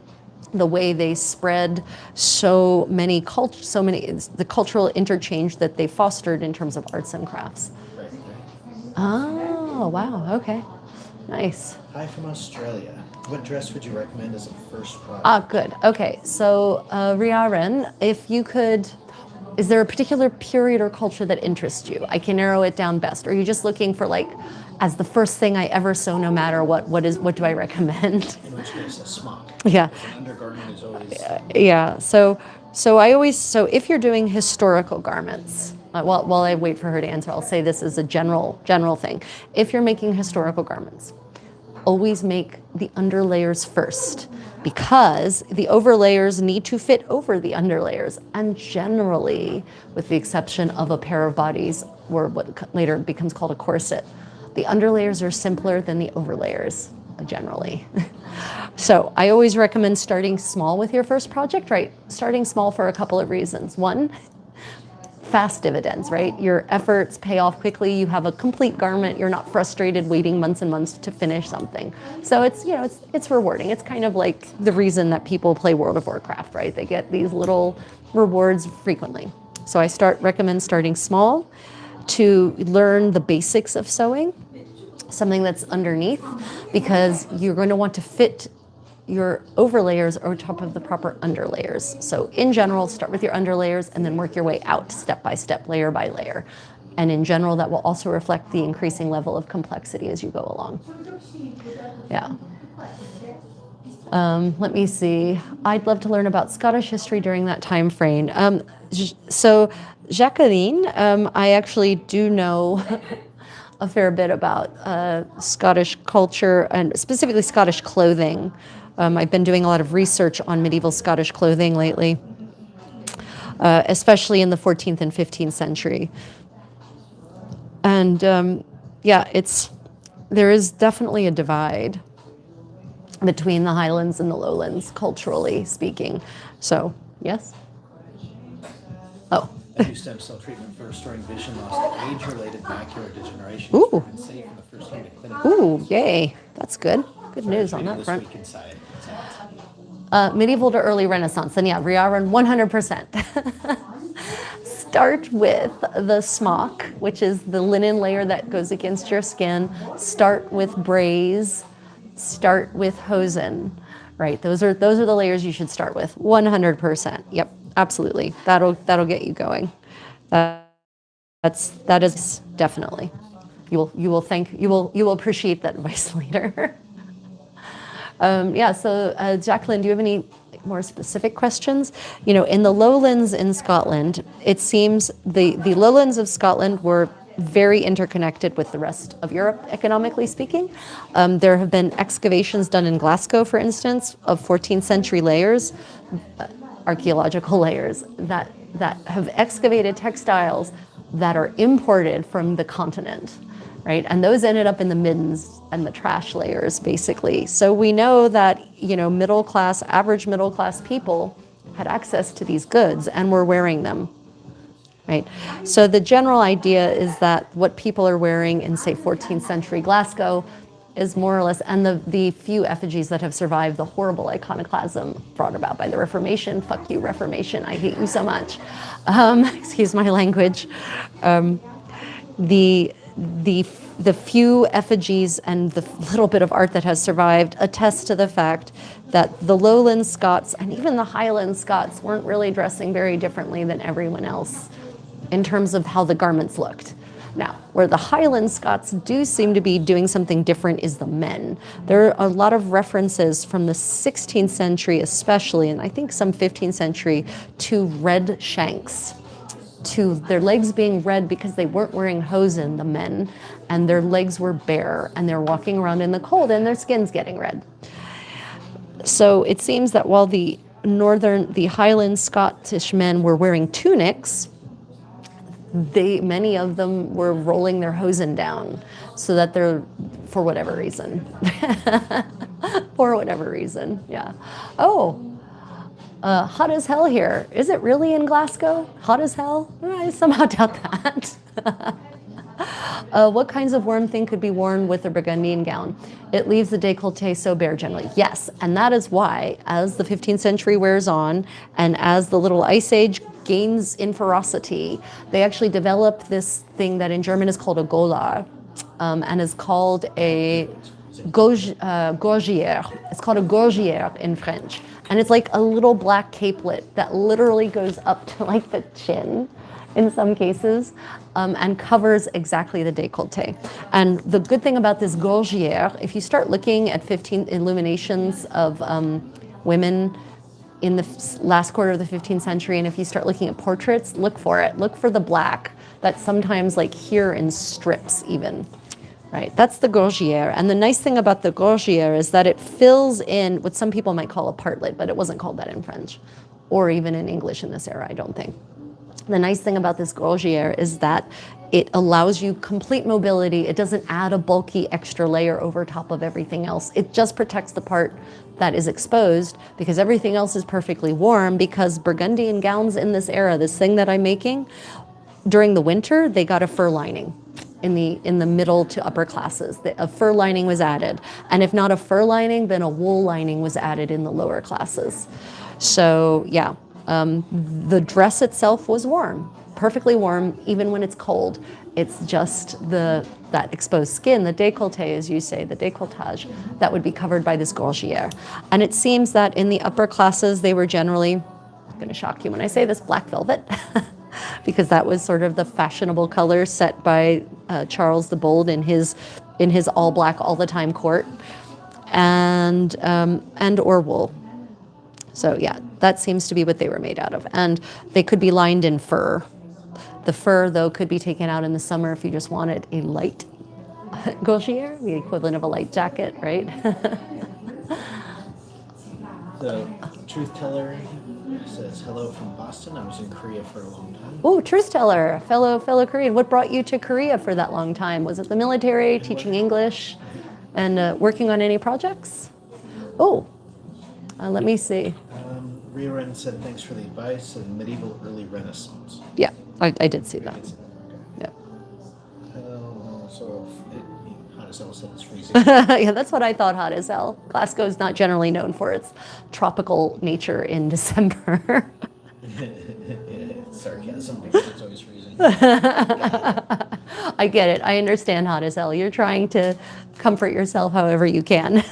the way they spread the cultural interchange that they fostered in terms of arts and crafts. Oh, wow, okay, nice. Hi from Australia. What dress would you recommend as a first project? Ah, good, okay, so Riaren, if you could, is there a particular period or culture that interests you? I can narrow it down best. Or are you just looking for like, as the first thing I ever sew, no matter what do I recommend? In which case, a smock. Yeah. An undergarment is always... Yeah, so if you're doing historical garments, while I wait for her to answer, I'll say this as a general thing. If you're making historical garments, always make the underlayers first, because the overlayers need to fit over the underlayers. And generally, with the exception of a pair of bodies, or what later becomes called a corset, the underlayers are simpler than the overlayers, generally. So I always recommend starting small with your first project, right? Starting small for a couple of reasons. One, fast dividends, right? Your efforts pay off quickly. You have a complete garment. You're not frustrated waiting months and months to finish something. So it's rewarding. It's kind of like the reason that people play World of Warcraft, right? They get these little rewards frequently. So I recommend starting small to learn the basics of sewing, something that's underneath, because you're going to want to fit your overlayers on top of the proper underlayers. So in general, start with your underlayers and then work your way out step by step, layer by layer. And in general, that will also reflect the increasing level of complexity as you go along. Yeah. Let me see. I'd love to learn about Scottish history during that time frame. So Jacqueline, I actually do know a fair bit about Scottish culture and specifically Scottish clothing. I've been doing a lot of research on medieval Scottish clothing lately, especially in the 14th and 15th century. And there is definitely a divide between the Highlands and the Lowlands, culturally speaking. So, yes? Oh. I do stem cell treatment for restoring vision loss to age-related macular degeneration. Ooh. It's been safe in the first year of clinic. Ooh, yay. That's good. Good news on that front. Medieval to early Renaissance. And yeah, Riaran, 100%. Start with the smock, which is the linen layer that goes against your skin. Start with braize. start with hosen, right? Those are the layers you should start with. 100%. Yep, absolutely. That'll get you going. That is definitely. You will appreciate that advice later. Yeah. So Jacqueline, do you have any more specific questions? In the lowlands in Scotland, it seems the lowlands of Scotland were very interconnected with the rest of Europe, economically speaking. There have been excavations done in Glasgow, for instance, of 14th century layers, archaeological layers, that have excavated textiles that are imported from the continent, right? And those ended up in the middens and the trash layers, basically. So we know that, average middle class people had access to these goods and were wearing them, right? So the general idea is that what people are wearing in, say, 14th century Glasgow is more or less, and the few effigies that have survived the horrible iconoclasm brought about by the Reformation. Fuck you, Reformation, I hate you so much. Excuse my language. The few effigies and the little bit of art that has survived attest to the fact that the Lowland Scots and even the Highland Scots weren't really dressing very differently than everyone else in terms of how the garments looked. Now, where the Highland Scots do seem to be doing something different is the men. There are a lot of references from the 16th century especially, and I think some 15th century, to red shanks, to their legs being red because they weren't wearing hosen, the men, and their legs were bare, and they're walking around in the cold and their skin's getting red. So it seems that while the Highland Scottish men were wearing tunics, many of them were rolling their hosen down so that they're, for whatever reason. For whatever reason, yeah. Hot as hell here. Is it really in Glasgow? Hot as hell? I somehow doubt that. What kinds of warm thing could be worn with a Burgundian gown? It leaves the décolleté so bare generally. Yes, and that is why, as the 15th century wears on, and as the Little Ice Age gains in ferocity, they actually develop this thing that in German is called a gola, and is called a gorgière. It's called a gorgière in French. And it's like a little black capelet that literally goes up to like the chin in some cases, and covers exactly the décolleté. And the good thing about this gorgière, if you start looking at 15 illuminations of women in the last quarter of the 15th century, and if you start looking at portraits, look for it. Look for the black that's sometimes like here in strips even. Right, that's the gorgière. And the nice thing about the gorgière is that it fills in what some people might call a partlet, but it wasn't called that in French, or even in English in this era, I don't think. The nice thing about this gorgière is that it allows you complete mobility. It doesn't add a bulky extra layer over top of everything else. It just protects the part that is exposed because everything else is perfectly warm, because Burgundian gowns in this era, this thing that I'm making, during the winter, they got a fur lining. In the middle to upper classes, a fur lining was added. And if not a fur lining, then a wool lining was added in the lower classes. So yeah, the dress itself was warm, perfectly warm, even when it's cold. It's just that exposed skin, the décolleté, as you say, the décolletage, that would be covered by this gorgière. And it seems that in the upper classes, they were generally, I'm gonna shock you when I say this, black velvet. Because that was sort of the fashionable color set by Charles the Bold in his all black all the time court, and or wool. So yeah, that seems to be what they were made out of, and they could be lined in fur. The fur, though, could be taken out in the summer if you just wanted a light gorgière, the equivalent of a light jacket, right? The truth teller says hello from Boston. I was in Korea for a long time. Oh, truth teller, fellow Korean. What brought you to Korea for that long time? Was it the military, teaching English, and working on any projects? Oh, let me see. Reren said thanks for the advice and medieval early Renaissance. Yeah, I did see that. Yeah. So hot as hell said it's freezing. Yeah, that's what I thought, hot as hell. Glasgow is not generally known for its tropical nature in December. Sarcasm because it's always freezing. I get it. I understand hot as hell. You're trying to comfort yourself however you can.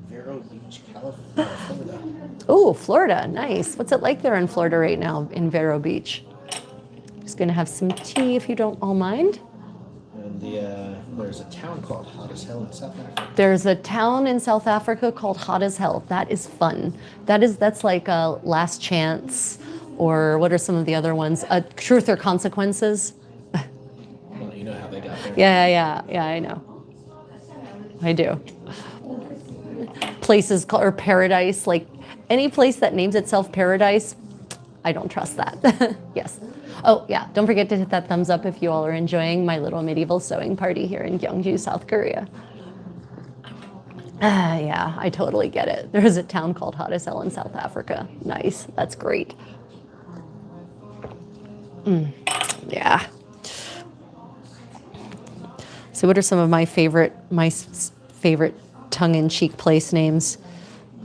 Vero Beach, California, Florida. Oh, Florida. Nice. What's it like there in Florida right now in Vero Beach? Just going to have some tea if you don't all mind. And there's a town called Hot as Hell in South Africa. There's a town in South Africa called Hot as Hell. That is fun. That's like a Last Chance, or what are some of the other ones? Truth or Consequences. Well, you know how they got there. Yeah, I know. I do. Places called, or Paradise, like any place that names itself Paradise, I don't trust that. Yes. Oh, yeah, don't forget to hit that thumbs up if you all are enjoying my little medieval sewing party here in Gyeongju, South Korea. Yeah, I totally get it. There's a town called Hot as Hell in South Africa. Nice, that's great. Yeah. So what are some of my favorite tongue-in-cheek place names?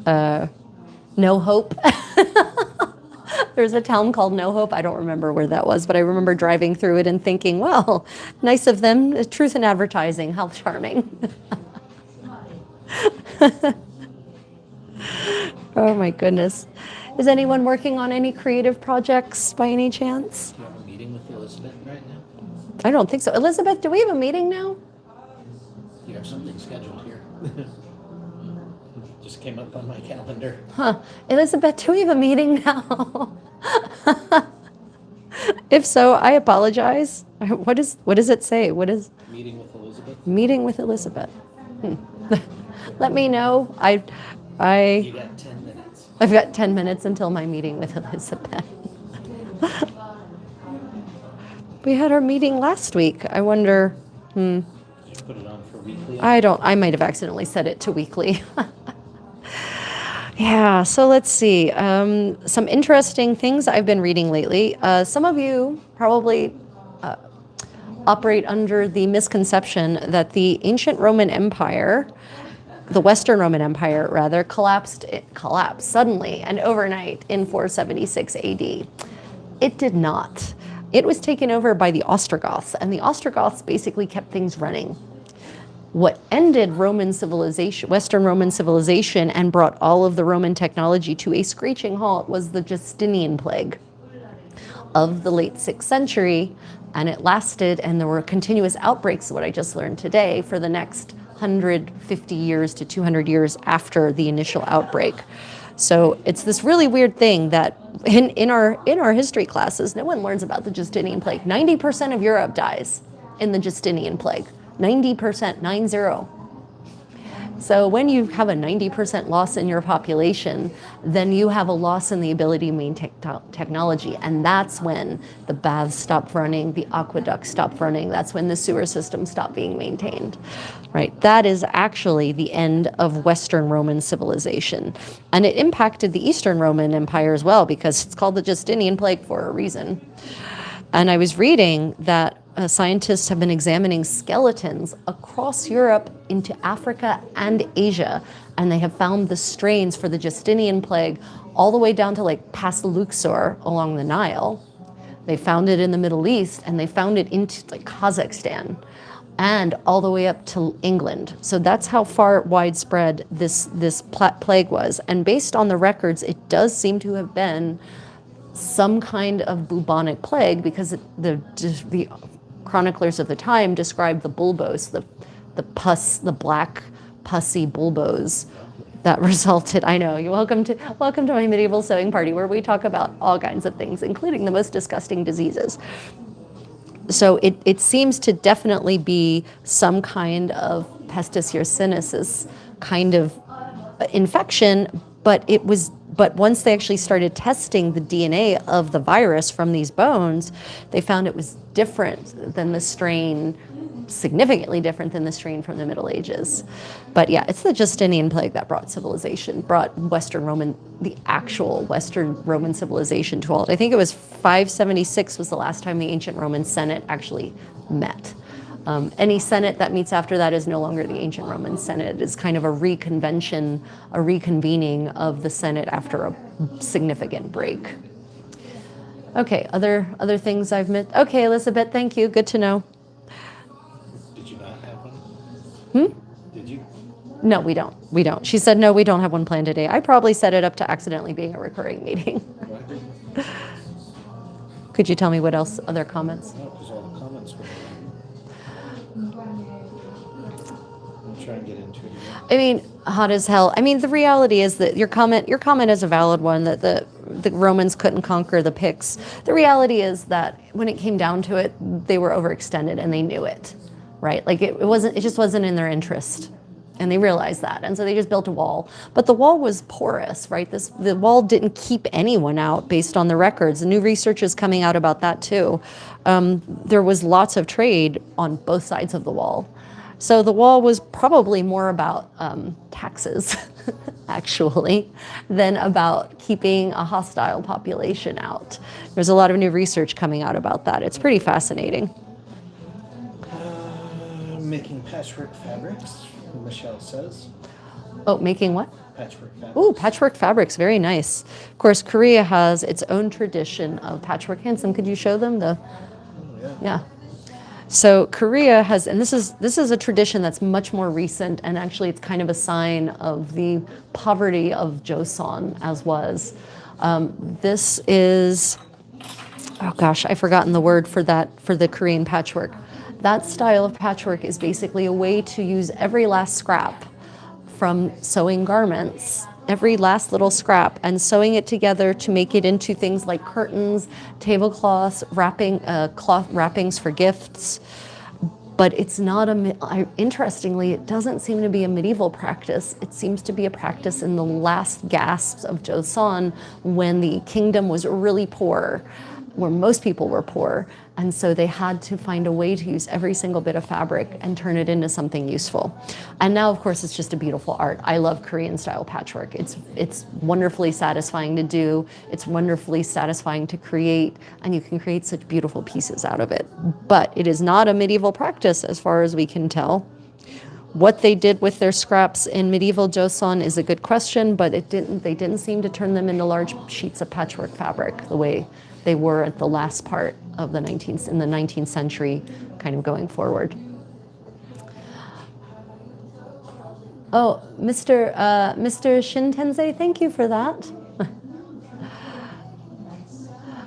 No Hope. There's a town called No Hope. I don't remember where that was, but I remember driving through it and thinking, well, nice of them. Truth in advertising. How charming. Oh, my goodness. Is anyone working on any creative projects by any chance? Do you have a meeting with Elizabeth right now? I don't think so. Elizabeth, do we have a meeting now? You have something scheduled here. Just came up on my calendar. Huh. Elizabeth, do we have a meeting now? If so, I apologize. What does it say? What is Meeting with Elizabeth? meeting with Elizabeth? Let me know. You got 10 minutes. I've got 10 minutes until my meeting with Elizabeth. We had our meeting last week. I wonder, Did you put it on for weekly? I might have accidentally set it to weekly. Yeah, so let's see. Some interesting things I've been reading lately. Some of you probably operate under the misconception that the ancient Roman Empire, the Western Roman Empire rather, collapsed suddenly and overnight in 476 AD. It did not. It was taken over by the Ostrogoths, and the Ostrogoths basically kept things running. What ended Roman civilization, Western Roman civilization, and brought all of the Roman technology to a screeching halt was the Justinian plague of the late 6th century, and it lasted, and there were continuous outbreaks, what I just learned today, for the next 150 years to 200 years after the initial outbreak. So it's this really weird thing that in our history classes, no one learns about the Justinian plague. 90% of Europe dies in the Justinian plague. 90%, 90. So when you have a 90% loss in your population, then you have a loss in the ability to maintain technology. And that's when the baths stopped running, the aqueducts stopped running. That's when the sewer system stopped being maintained, right? That is actually the end of Western Roman civilization. And it impacted the Eastern Roman Empire as well, because it's called the Justinian plague for a reason. And I was reading that scientists have been examining skeletons across Europe into Africa and Asia, and they have found the strains for the Justinian plague all the way down to like past Luxor along the Nile. They found it in the Middle East, and they found it into like Kazakhstan and all the way up to England. So that's how far widespread this plague was. And based on the records, it does seem to have been some kind of bubonic plague, because the chroniclers of the time described the bulbos, the pus, the black pussy bulbos that resulted. I know, you're welcome to my medieval sewing party, where we talk about all kinds of things, including the most disgusting diseases. So it seems to definitely be some kind of pestis ursinus kind of infection, but once they actually started testing the DNA of the virus from these bones, they found it was different than the strain, significantly different than the strain from the Middle Ages. But yeah, it's the Justinian plague that brought the actual Western Roman civilization to a halt. I think it was 576 was the last time the ancient Roman Senate actually met. Any Senate that meets after that is no longer the ancient Roman Senate. It's kind of a reconvening of the Senate after a significant break. Okay, other things I've missed. Okay, Elizabeth, thank you. Good to know. you not have one? Did you? No, we don't. We don't. She said, no, we don't have one planned today. I probably set it up to accidentally being a recurring meeting. What? Could you tell me what else, other comments? No, because all the comments were. I'll try and get into it again. I mean, hot as hell. I mean, the reality is that your comment is a valid one, that the Romans couldn't conquer the Picts. The reality is that when it came down to it, they were overextended and they knew it, right? Like it just wasn't in their interest. And they realized that. And so they just built a wall. But the wall was porous, right? The wall didn't keep anyone out based on the records. The new research is coming out about that too. There was lots of trade on both sides of the wall. So the wall was probably more about taxes, actually, than about keeping a hostile population out. There's a lot of new research coming out about that. It's pretty fascinating. Making patchwork fabrics, Michelle says. Oh, making what? Patchwork fabrics. Ooh, patchwork fabrics, very nice. Of course, Korea has its own tradition of patchwork. Handsome, could you show them the? Oh, Yeah. So Korea has, and this is a tradition that's much more recent, and actually it's kind of a sign of the poverty of Joseon as was. This is, oh gosh, I've forgotten the word for that, for the Korean patchwork. That style of patchwork is basically a way to use every last scrap from sewing garments, every last little scrap, and sewing it together to make it into things like curtains, tablecloths, cloth wrappings for gifts. But it's not interestingly, it doesn't seem to be a medieval practice. It seems to be a practice in the last gasps of Joseon, when the kingdom was really poor, where most people were poor. And so they had to find a way to use every single bit of fabric and turn it into something useful. And now, of course, it's just a beautiful art. I love Korean style patchwork. It's wonderfully satisfying to do. It's wonderfully satisfying to create, and you can create such beautiful pieces out of it. But it is not a medieval practice as far as we can tell. What they did with their scraps in medieval Joseon is a good question, but they didn't seem to turn them into large sheets of patchwork fabric the way they were at the last part of the 19th century, kind of going forward. Oh, Mr. Shintenze, thank you for that.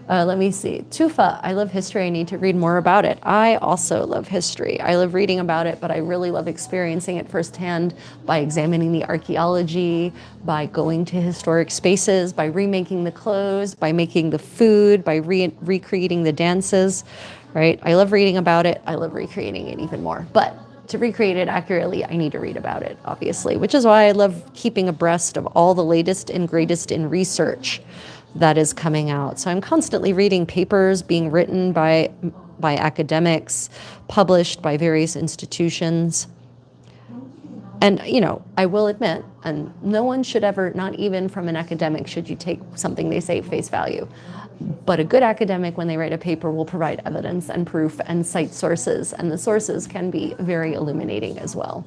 Let me see. Tufa, I love history. I need to read more about it. I also love history. I love reading about it, but I really love experiencing it firsthand by examining the archaeology, by going to historic spaces, by remaking the clothes, by making the food, by recreating the dances, right? I love reading about it. I love recreating it even more. But to recreate it accurately, I need to read about it, obviously, which is why I love keeping abreast of all the latest and greatest in research that is coming out. So I'm constantly reading papers being written by academics, published by various institutions. And, you know, I will admit, and no one should ever, not even from an academic, should you take something they say at face value. But a good academic, when they write a paper, will provide evidence and proof and cite sources, and the sources can be very illuminating as well.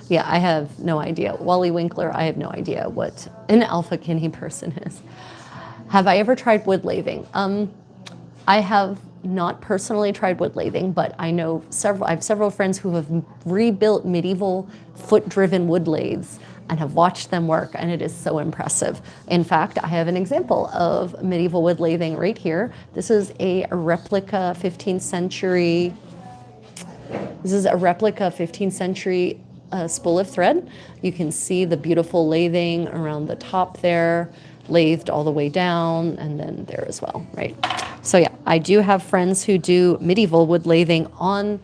Yeah, I have no idea. Wally Winkler, I have no idea what an alpha kidney person is. Have I ever tried wood lathing? I have not personally tried wood lathing, but I have several friends who have rebuilt medieval foot-driven wood lathes and have watched them work, and it is so impressive. In fact, I have an example of medieval wood lathing right here. This is a replica 15th century. This is a replica 15th century spool of thread. You can see the beautiful lathing around the top there, lathed all the way down, and then there as well, right? So yeah, I do have friends who do medieval wood lathing on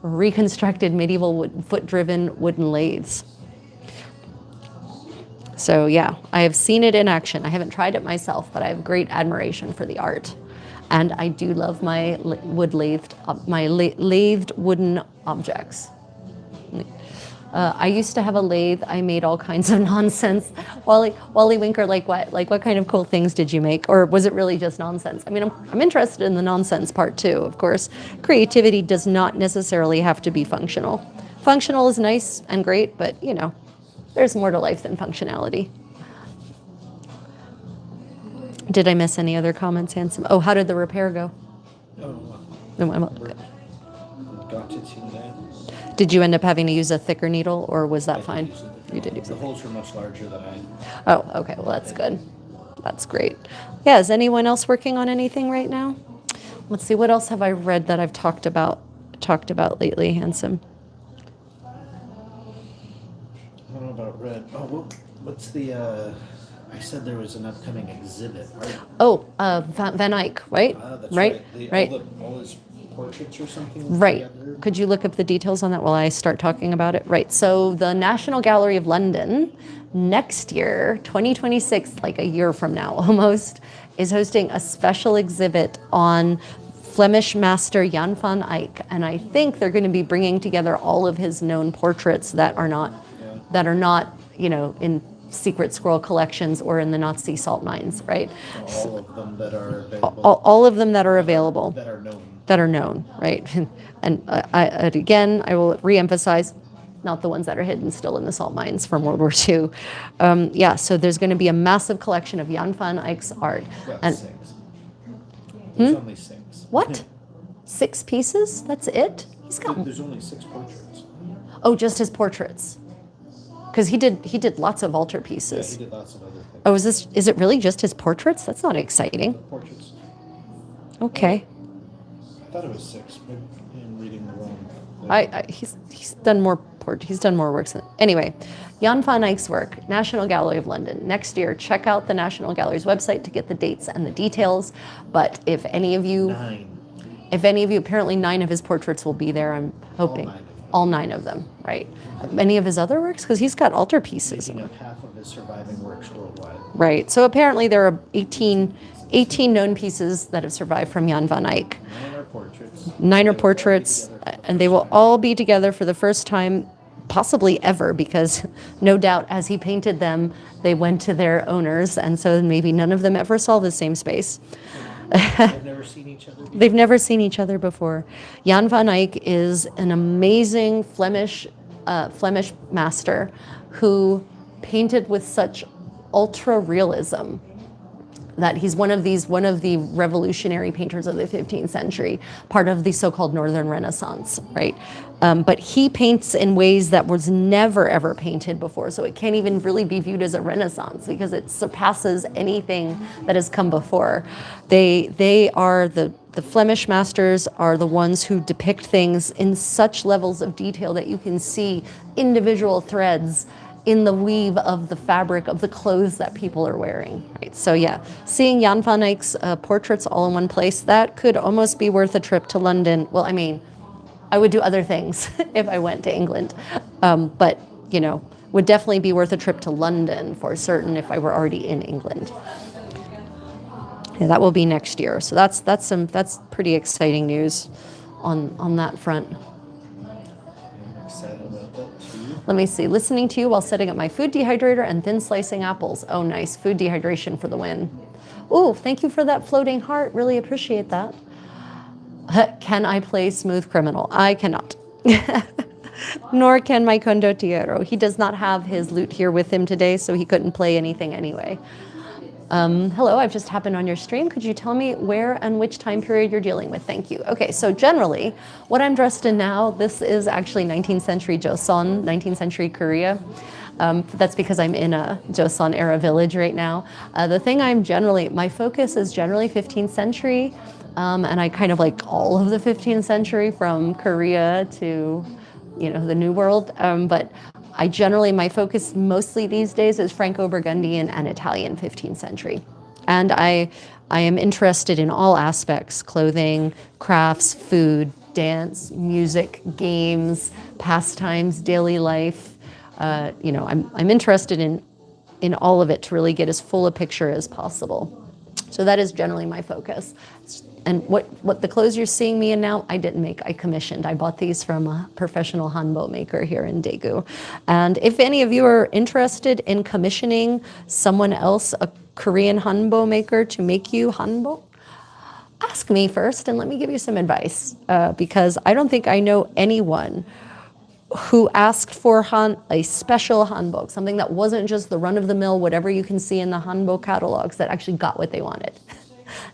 reconstructed medieval foot-driven wooden lathes. So yeah, I have seen it in action. I haven't tried it myself, but I have great admiration for the art. And I do love my lathed wooden objects. I used to have a lathe. I made all kinds of nonsense. Wally Winker, like what? Like what kind of cool things did you make? Or was it really just nonsense? I mean, I'm interested in the nonsense part too, of course. Creativity does not necessarily have to be functional. Functional is nice and great, but you know, there's more to life than functionality. Did I miss any other comments, Handsome? Oh, how did the repair go? Oh, No, got it in there. Did you end up having to use a thicker needle, or was I that did fine? use it. You did use The it. holes were much larger than I. Oh, okay. Well, that's good. That's great. Yeah, is anyone else working on anything right now? Let's see. What else have I read that I've talked about lately, Handsome? I don't know about red. Oh, what's the? I said there was an upcoming exhibit. Right? Oh, Van Eyck, right? That's right. right. All his portraits or something. Right. Together. Could you look up the details on that while I start talking about it? Right. So the National Gallery of London next year, 2026, like a year from now almost, is hosting a special exhibit on Flemish master Jan van Eyck, and I think they're going to be bringing together all of his known portraits that are not, in secret scroll collections or in the Nazi salt mines, right? All of them that are available. All of them that are available. That are known. That are known, right? And again, I will reemphasize, not the ones that are hidden still in the salt mines from World War II. So there's going to be a massive collection of Jan van Eyck's art. And 6. There's only 6. What? 6 pieces? That's it? There's only 6 portraits. Oh, just his portraits. Because he did lots of altar pieces. Yeah, he did lots of other things. Oh, is it really just his portraits? That's not exciting. Portraits. Okay. I thought it was 6, but I'm reading the wrong. He's done more works. Anyway, Jan van Eyck's work, National Gallery of London. Next year, check out the National Gallery's website to get the dates and the details. But if any of you, 9. Apparently 9 of his portraits will be there. I'm hoping all 9 of them, right? Many of his other works, because he's got altar pieces. Making up half of his surviving works worldwide. Right. So apparently there are 18 known pieces that have survived from Jan van Eyck. 9 are portraits, and they will all be together for the first time, possibly ever, because no doubt as he painted them, they went to their owners, and so maybe none of them ever saw the same space. They've never seen each other before. They've never seen each other before. Jan van Eyck is an amazing Flemish master who painted with such ultra realism that he's one of the revolutionary painters of the 15th century, part of the so-called Northern Renaissance, right? But he paints in ways that was never ever painted before, so it can't even really be viewed as a Renaissance because it surpasses anything that has come before. They are the Flemish masters are the ones who depict things in such levels of detail that you can see individual threads in the weave of the fabric of the clothes that people are wearing, right? So yeah, seeing Jan van Eyck's portraits all in one place, that could almost be worth a trip to London. Well, I mean, I would do other things if I went to England, but would definitely be worth a trip to London for certain if I were already in England. Yeah, that will be next year. So that's pretty exciting news on that front. I'm excited about that too. Let me see. Listening to you while setting up my food dehydrator and thin slicing apples. Oh, nice. Food dehydration for the win. Oh, thank you for that floating heart. Really appreciate that. Can I play Smooth Criminal? I cannot. Nor can my condottiero. He does not have his lute here with him today, so he couldn't play anything anyway. Hello, I've just happened on your stream. Could you tell me where and which time period you're dealing with? Thank you. Okay, so generally, what I'm dressed in now, this is actually 19th century Joseon, 19th century Korea. That's because I'm in a Joseon era village right now. My focus is generally 15th century, and I kind of like all of the 15th century from Korea to, the New World. But my focus mostly these days is Franco-Burgundian and Italian 15th century. And I am interested in all aspects: clothing, crafts, food, dance, music, games, pastimes, daily life. I'm interested in all of it to really get as full a picture as possible. So that is generally my focus. And what the clothes you're seeing me in now, I didn't make, I commissioned. I bought these from a professional hanbok maker here in Daegu. And if any of you are interested in commissioning someone else, a Korean hanbok maker, to make you hanbok, ask me first and let me give you some advice, because I don't think I know anyone who asked for a special hanbok, something that wasn't just the run-of-the-mill, whatever you can see in the hanbok catalogs, that actually got what they wanted.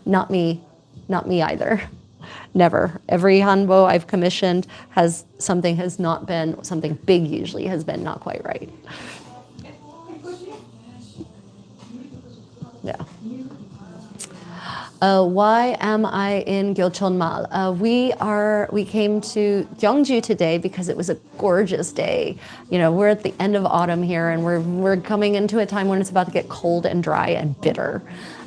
Not me, not me either. Never. Every hanbo I've commissioned has not been, something big usually has been not quite right. Yeah. Why am I in Gyeocheonmal? We came to Gyeongju today because it was a gorgeous day. You know, we're at the end of autumn here, and we're coming into a time when it's about to get cold and dry and bitter.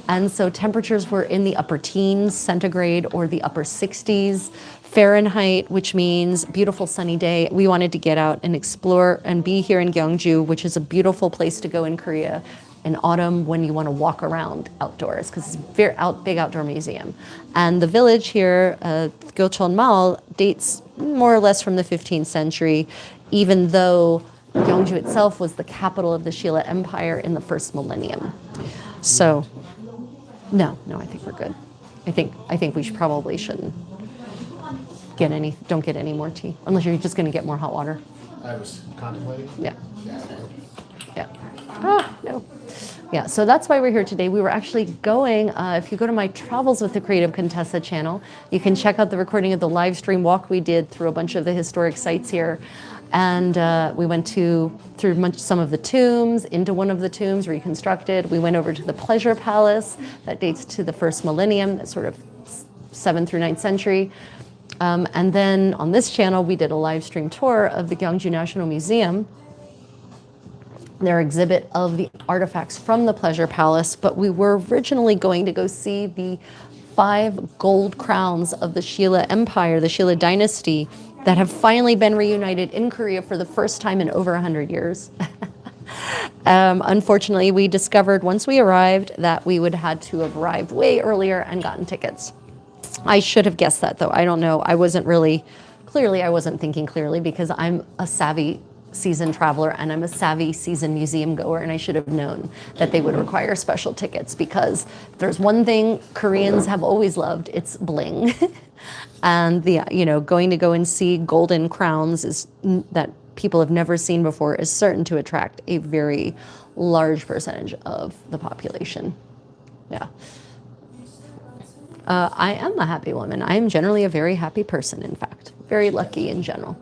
And so temperatures were in the upper teens centigrade or the upper 60s Fahrenheit, which means beautiful sunny day. We wanted to get out and explore and be here in Gyeongju, which is a beautiful place to go in Korea in autumn when you want to walk around outdoors, because it's a very big outdoor museum. And the village here, Gyeocheonmal, dates more or less from the 15th century, even though Gyeongju itself was the capital of the Shilla Empire in the first millennium. So, no, I think we're good. I think we probably shouldn't don't get any more tea, unless you're just going to get more hot water. I was contemplating. Yeah. No. Yeah, so that's why we're here today. We were actually going, if you go to my Travels with the Creative Contessa channel, you can check out the recording of the live stream walk we did through a bunch of the historic sites here. And we went through some of the tombs, into one of the tombs reconstructed. We went over to the Pleasure Palace that dates to the first millennium, that's sort of 7th through 9th century. And then on this channel, we did a live stream tour of the Gyeongju National Museum, their exhibit of the artifacts from the Pleasure Palace, but we were originally going to go see the 5 gold crowns of the Shilla Empire, the Shilla dynasty, that have finally been reunited in Korea for the first time in over 100 years. Unfortunately, we discovered once we arrived that we would had to have arrived way earlier and gotten tickets. I should have guessed that, though. I don't know. I wasn't thinking clearly, because I'm a savvy seasoned traveler and I'm a savvy seasoned museum goer, and I should have known that they would require special tickets, because if there's one thing Koreans have always loved, it's bling. And going to go and see golden crowns that people have never seen before is certain to attract a very large percentage of the population. Yeah. I am a happy woman. I am generally a very happy person, in fact. Very lucky in general.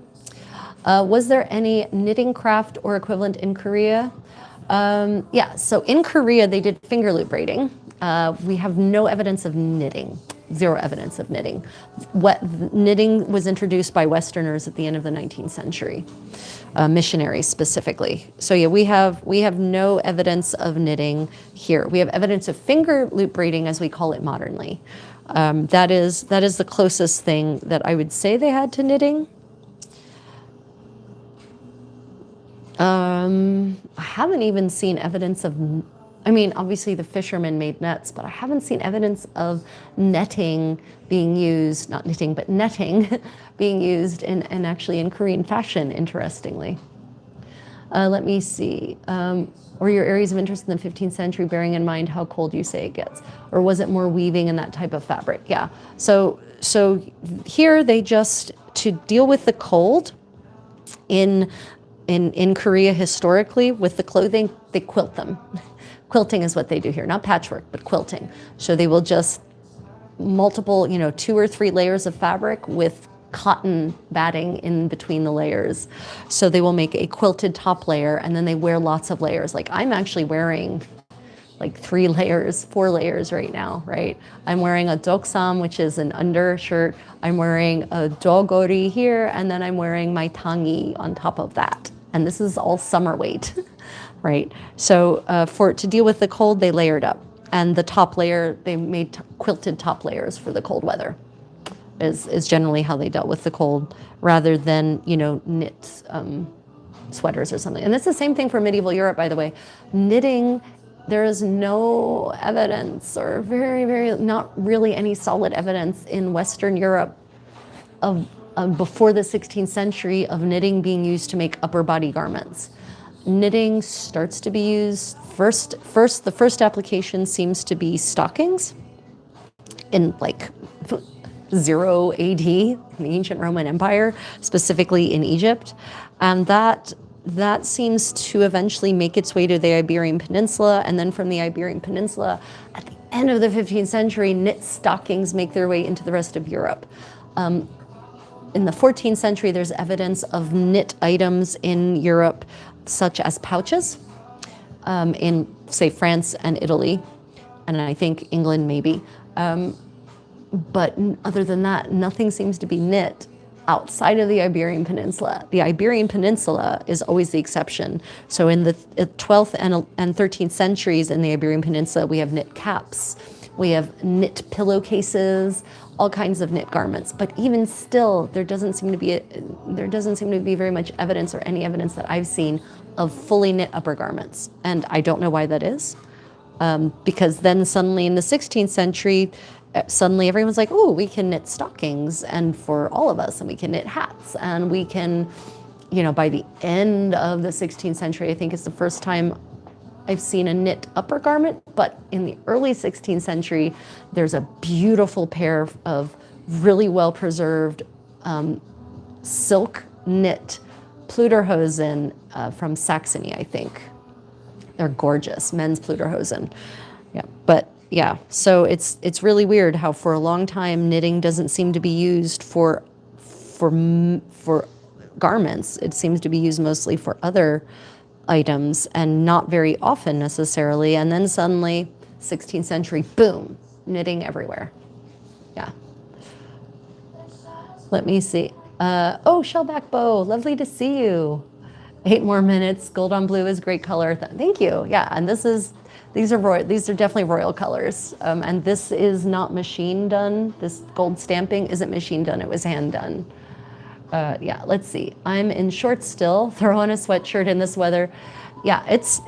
Was there any knitting craft or equivalent in Korea? Yeah, so in Korea they did finger loop braiding. We have no evidence of knitting, 0 evidence of knitting. Knitting was introduced by Westerners at the end of the 19th century, missionaries specifically. So yeah, we have no evidence of knitting here. We have evidence of finger loop braiding, as we call it modernly. That is the closest thing that I would say they had to knitting. I haven't even seen evidence of, obviously the fishermen made nets, but I haven't seen evidence of netting being used, not knitting, but netting being used in actually in Korean fashion, interestingly. Let me see. Or your areas of interest in the 15th century, bearing in mind how cold you say it gets? Or was it more weaving and that type of fabric? Yeah. So here they just, to deal with the cold in Korea historically, with the clothing, they quilt them. Quilting is what they do here, not patchwork, but quilting. So they will just multiple, 2 or 3 layers of fabric with cotton batting in between the layers. So they will make a quilted top layer, and then they wear lots of layers. Like I'm actually wearing like 3 layers, 4 layers right now, right? I'm wearing a doksam, which is an undershirt. I'm wearing a dogori here, and then I'm wearing my tangi on top of that. And this is all summer weight, right? So to deal with the cold, they layered up. And the top layer, they made quilted top layers for the cold weather, is generally how they dealt with the cold, rather than, knit sweaters or something. And it's the same thing for medieval Europe, by the way. Knitting, there is no evidence, or very, very, not really any solid evidence in Western Europe of before the 16th century of knitting being used to make upper body garments. Knitting starts to be used the first application seems to be stockings, in like 0 AD in the ancient Roman Empire, specifically in Egypt. And that seems to eventually make its way to the Iberian Peninsula. And then from the Iberian Peninsula, at the end of the 15th century, knit stockings make their way into the rest of Europe. In the 14th century, there's evidence of knit items in Europe, such as pouches, in, say, France and Italy, and I think England maybe. But other than that, nothing seems to be knit outside of the Iberian Peninsula. The Iberian Peninsula is always the exception. So in the 12th and 13th centuries in the Iberian Peninsula, we have knit caps, we have knit pillowcases, all kinds of knit garments. But even still, there doesn't seem to be very much evidence, or any evidence that I've seen, of fully knit upper garments. And I don't know why that is. Because then suddenly in the 16th century, suddenly everyone's like, oh, we can knit stockings, and for all of us, and we can knit hats, and we can, by the end of the 16th century, I think it's the first time I've seen a knit upper garment. But in the early 16th century, there's a beautiful pair of really well-preserved silk knit Pluderhosen from Saxony, I think. They're gorgeous, men's Pluderhosen. Yeah, but yeah, so it's really weird how for a long time knitting doesn't seem to be used for garments. It seems to be used mostly for other items, and not very often necessarily. And then suddenly, 16th century, boom, knitting everywhere. Yeah. Let me see. Oh, Shellback Bow, lovely to see you. 8 more minutes. Gold on blue is great color. Thank you. Yeah, and these are definitely royal colors. And this is not machine done. This gold stamping isn't machine done. It was hand done. Yeah, let's see. I'm in shorts still. Throw on a sweatshirt in this weather. Yeah, it's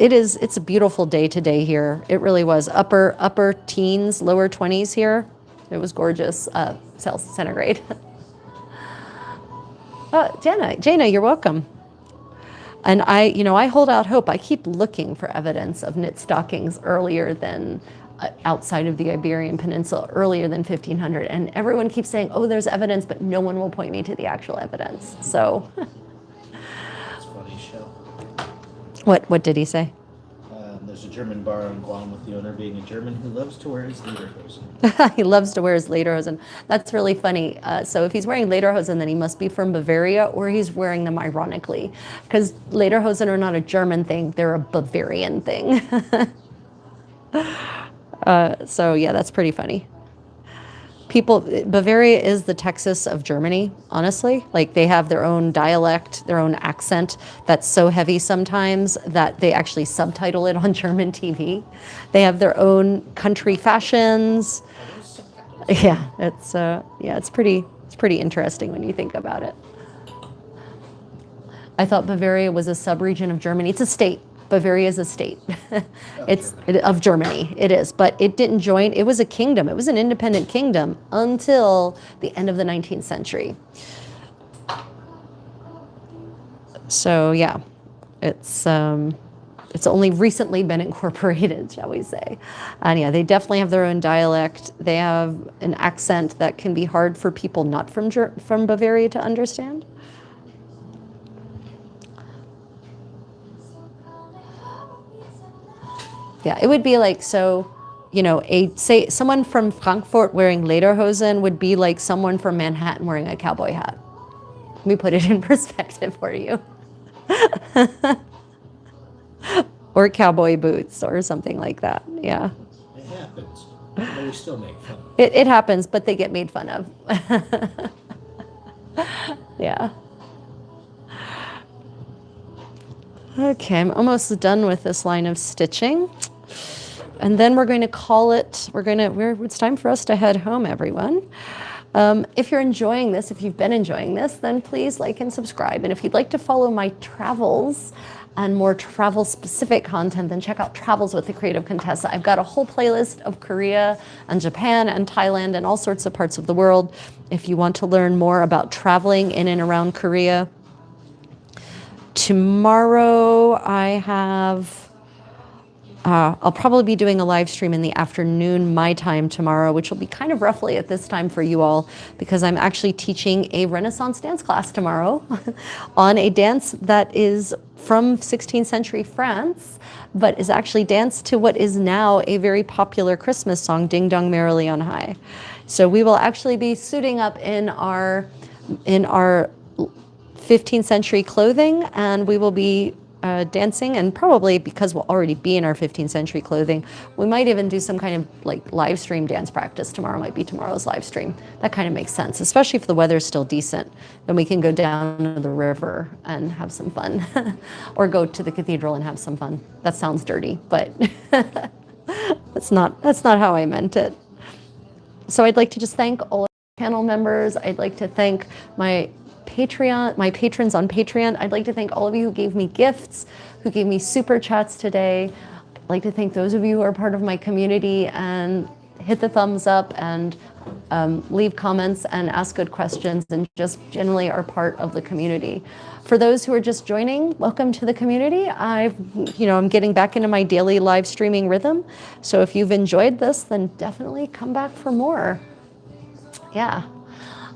a beautiful day today here. It really was. Upper teens, lower 20s here. It was gorgeous. Centigrade. Jana, you're welcome. And I hold out hope. I keep looking for evidence of knit stockings earlier than outside of the Iberian Peninsula, earlier than 1500. And everyone keeps saying, oh, there's evidence, but no one will point me to the actual evidence. So. It's funny show. What did he say? There's a German bar on Guam with the owner being a German who loves to wear his lederhosen. He loves to wear his lederhosen. That's really funny. So if he's wearing lederhosen, then he must be from Bavaria, or he's wearing them ironically, because lederhosen are not a German thing; they're a Bavarian thing. So yeah, that's pretty funny. Bavaria is the Texas of Germany, honestly. Like, they have their own dialect, their own accent that's so heavy sometimes that they actually subtitle it on German TV. They have their own country fashions. Yeah, it's pretty interesting when you think about it. I thought Bavaria was a sub-region of Germany. It's a state. Bavaria is a state. Of Germany. It is, but it didn't join. It was a kingdom. It was an independent kingdom until the end of the 19th century. So yeah, it's only recently been incorporated, shall we say? And yeah, they definitely have their own dialect. They have an accent that can be hard for people not from Bavaria to understand. Yeah, it would be like, so, say someone from Frankfurt wearing lederhosen would be like someone from Manhattan wearing a cowboy hat. Let me put it in perspective for you. Or cowboy boots or something like that. Yeah. It happens. But we still make fun. It happens, but they get made fun of. Yeah. Okay, I'm almost done with this line of stitching. And then we're going to call it, it's time for us to head home, everyone. If you're enjoying this, if you've been enjoying this, then please like and subscribe. And if you'd like to follow my travels and more travel-specific content, then check out Travels with the Creative Contessa. I've got a whole playlist of Korea and Japan and Thailand and all sorts of parts of the world. If you want to learn more about traveling in and around Korea. Tomorrow I have I'll probably be doing a live stream in the afternoon, my time tomorrow, which will be kind of roughly at this time for you all, because I'm actually teaching a Renaissance dance class tomorrow on a dance that is from 16th century France, but is actually danced to what is now a very popular Christmas song, Ding Dong Merrily on High. So we will actually be suiting up in our 15th century clothing, and we will be dancing, and probably because we'll already be in our 15th century clothing, we might even do some kind of like live stream dance practice. Tomorrow might be tomorrow's live stream. That kind of makes sense, especially if the weather's still decent. Then we can go down to the river and have some fun or go to the cathedral and have some fun. That sounds dirty, but that's not how I meant it. So I'd like to just thank all of the panel members. I'd like to thank my patrons on Patreon. I'd like to thank all of you who gave me gifts, who gave me super chats today. I'd like to thank those of you who are part of my community and hit the thumbs up and leave comments and ask good questions and just generally are part of the community. For those who are just joining, welcome to the community. I'm getting back into my daily live streaming rhythm. So if you've enjoyed this, then definitely come back for more. Yeah.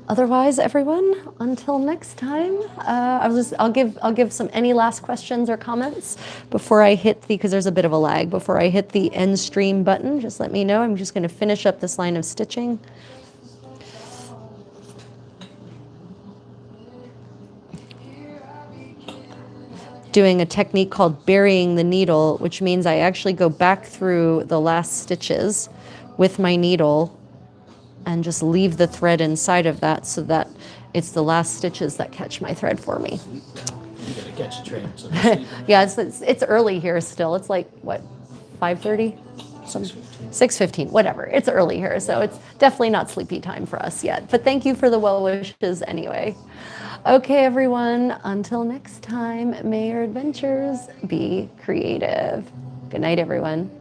Otherwise, everyone, until next time, I'll give some any last questions or comments before I hit because there's a bit of a lag before I hit the end stream button. Just let me know. I'm just going to finish up this line of stitching. Doing a technique called burying the needle, which means I actually go back through the last stitches with my needle and just leave the thread inside of that so that it's the last stitches that catch my thread for me. You gotta catch a train. So sleep yeah, it's early here still. It's like, what, 5:30? 6:15, whatever. It's early here, so it's definitely not sleepy time for us yet. But thank you for the well wishes anyway. Okay, everyone, until next time, may your adventures be creative. Good night, everyone.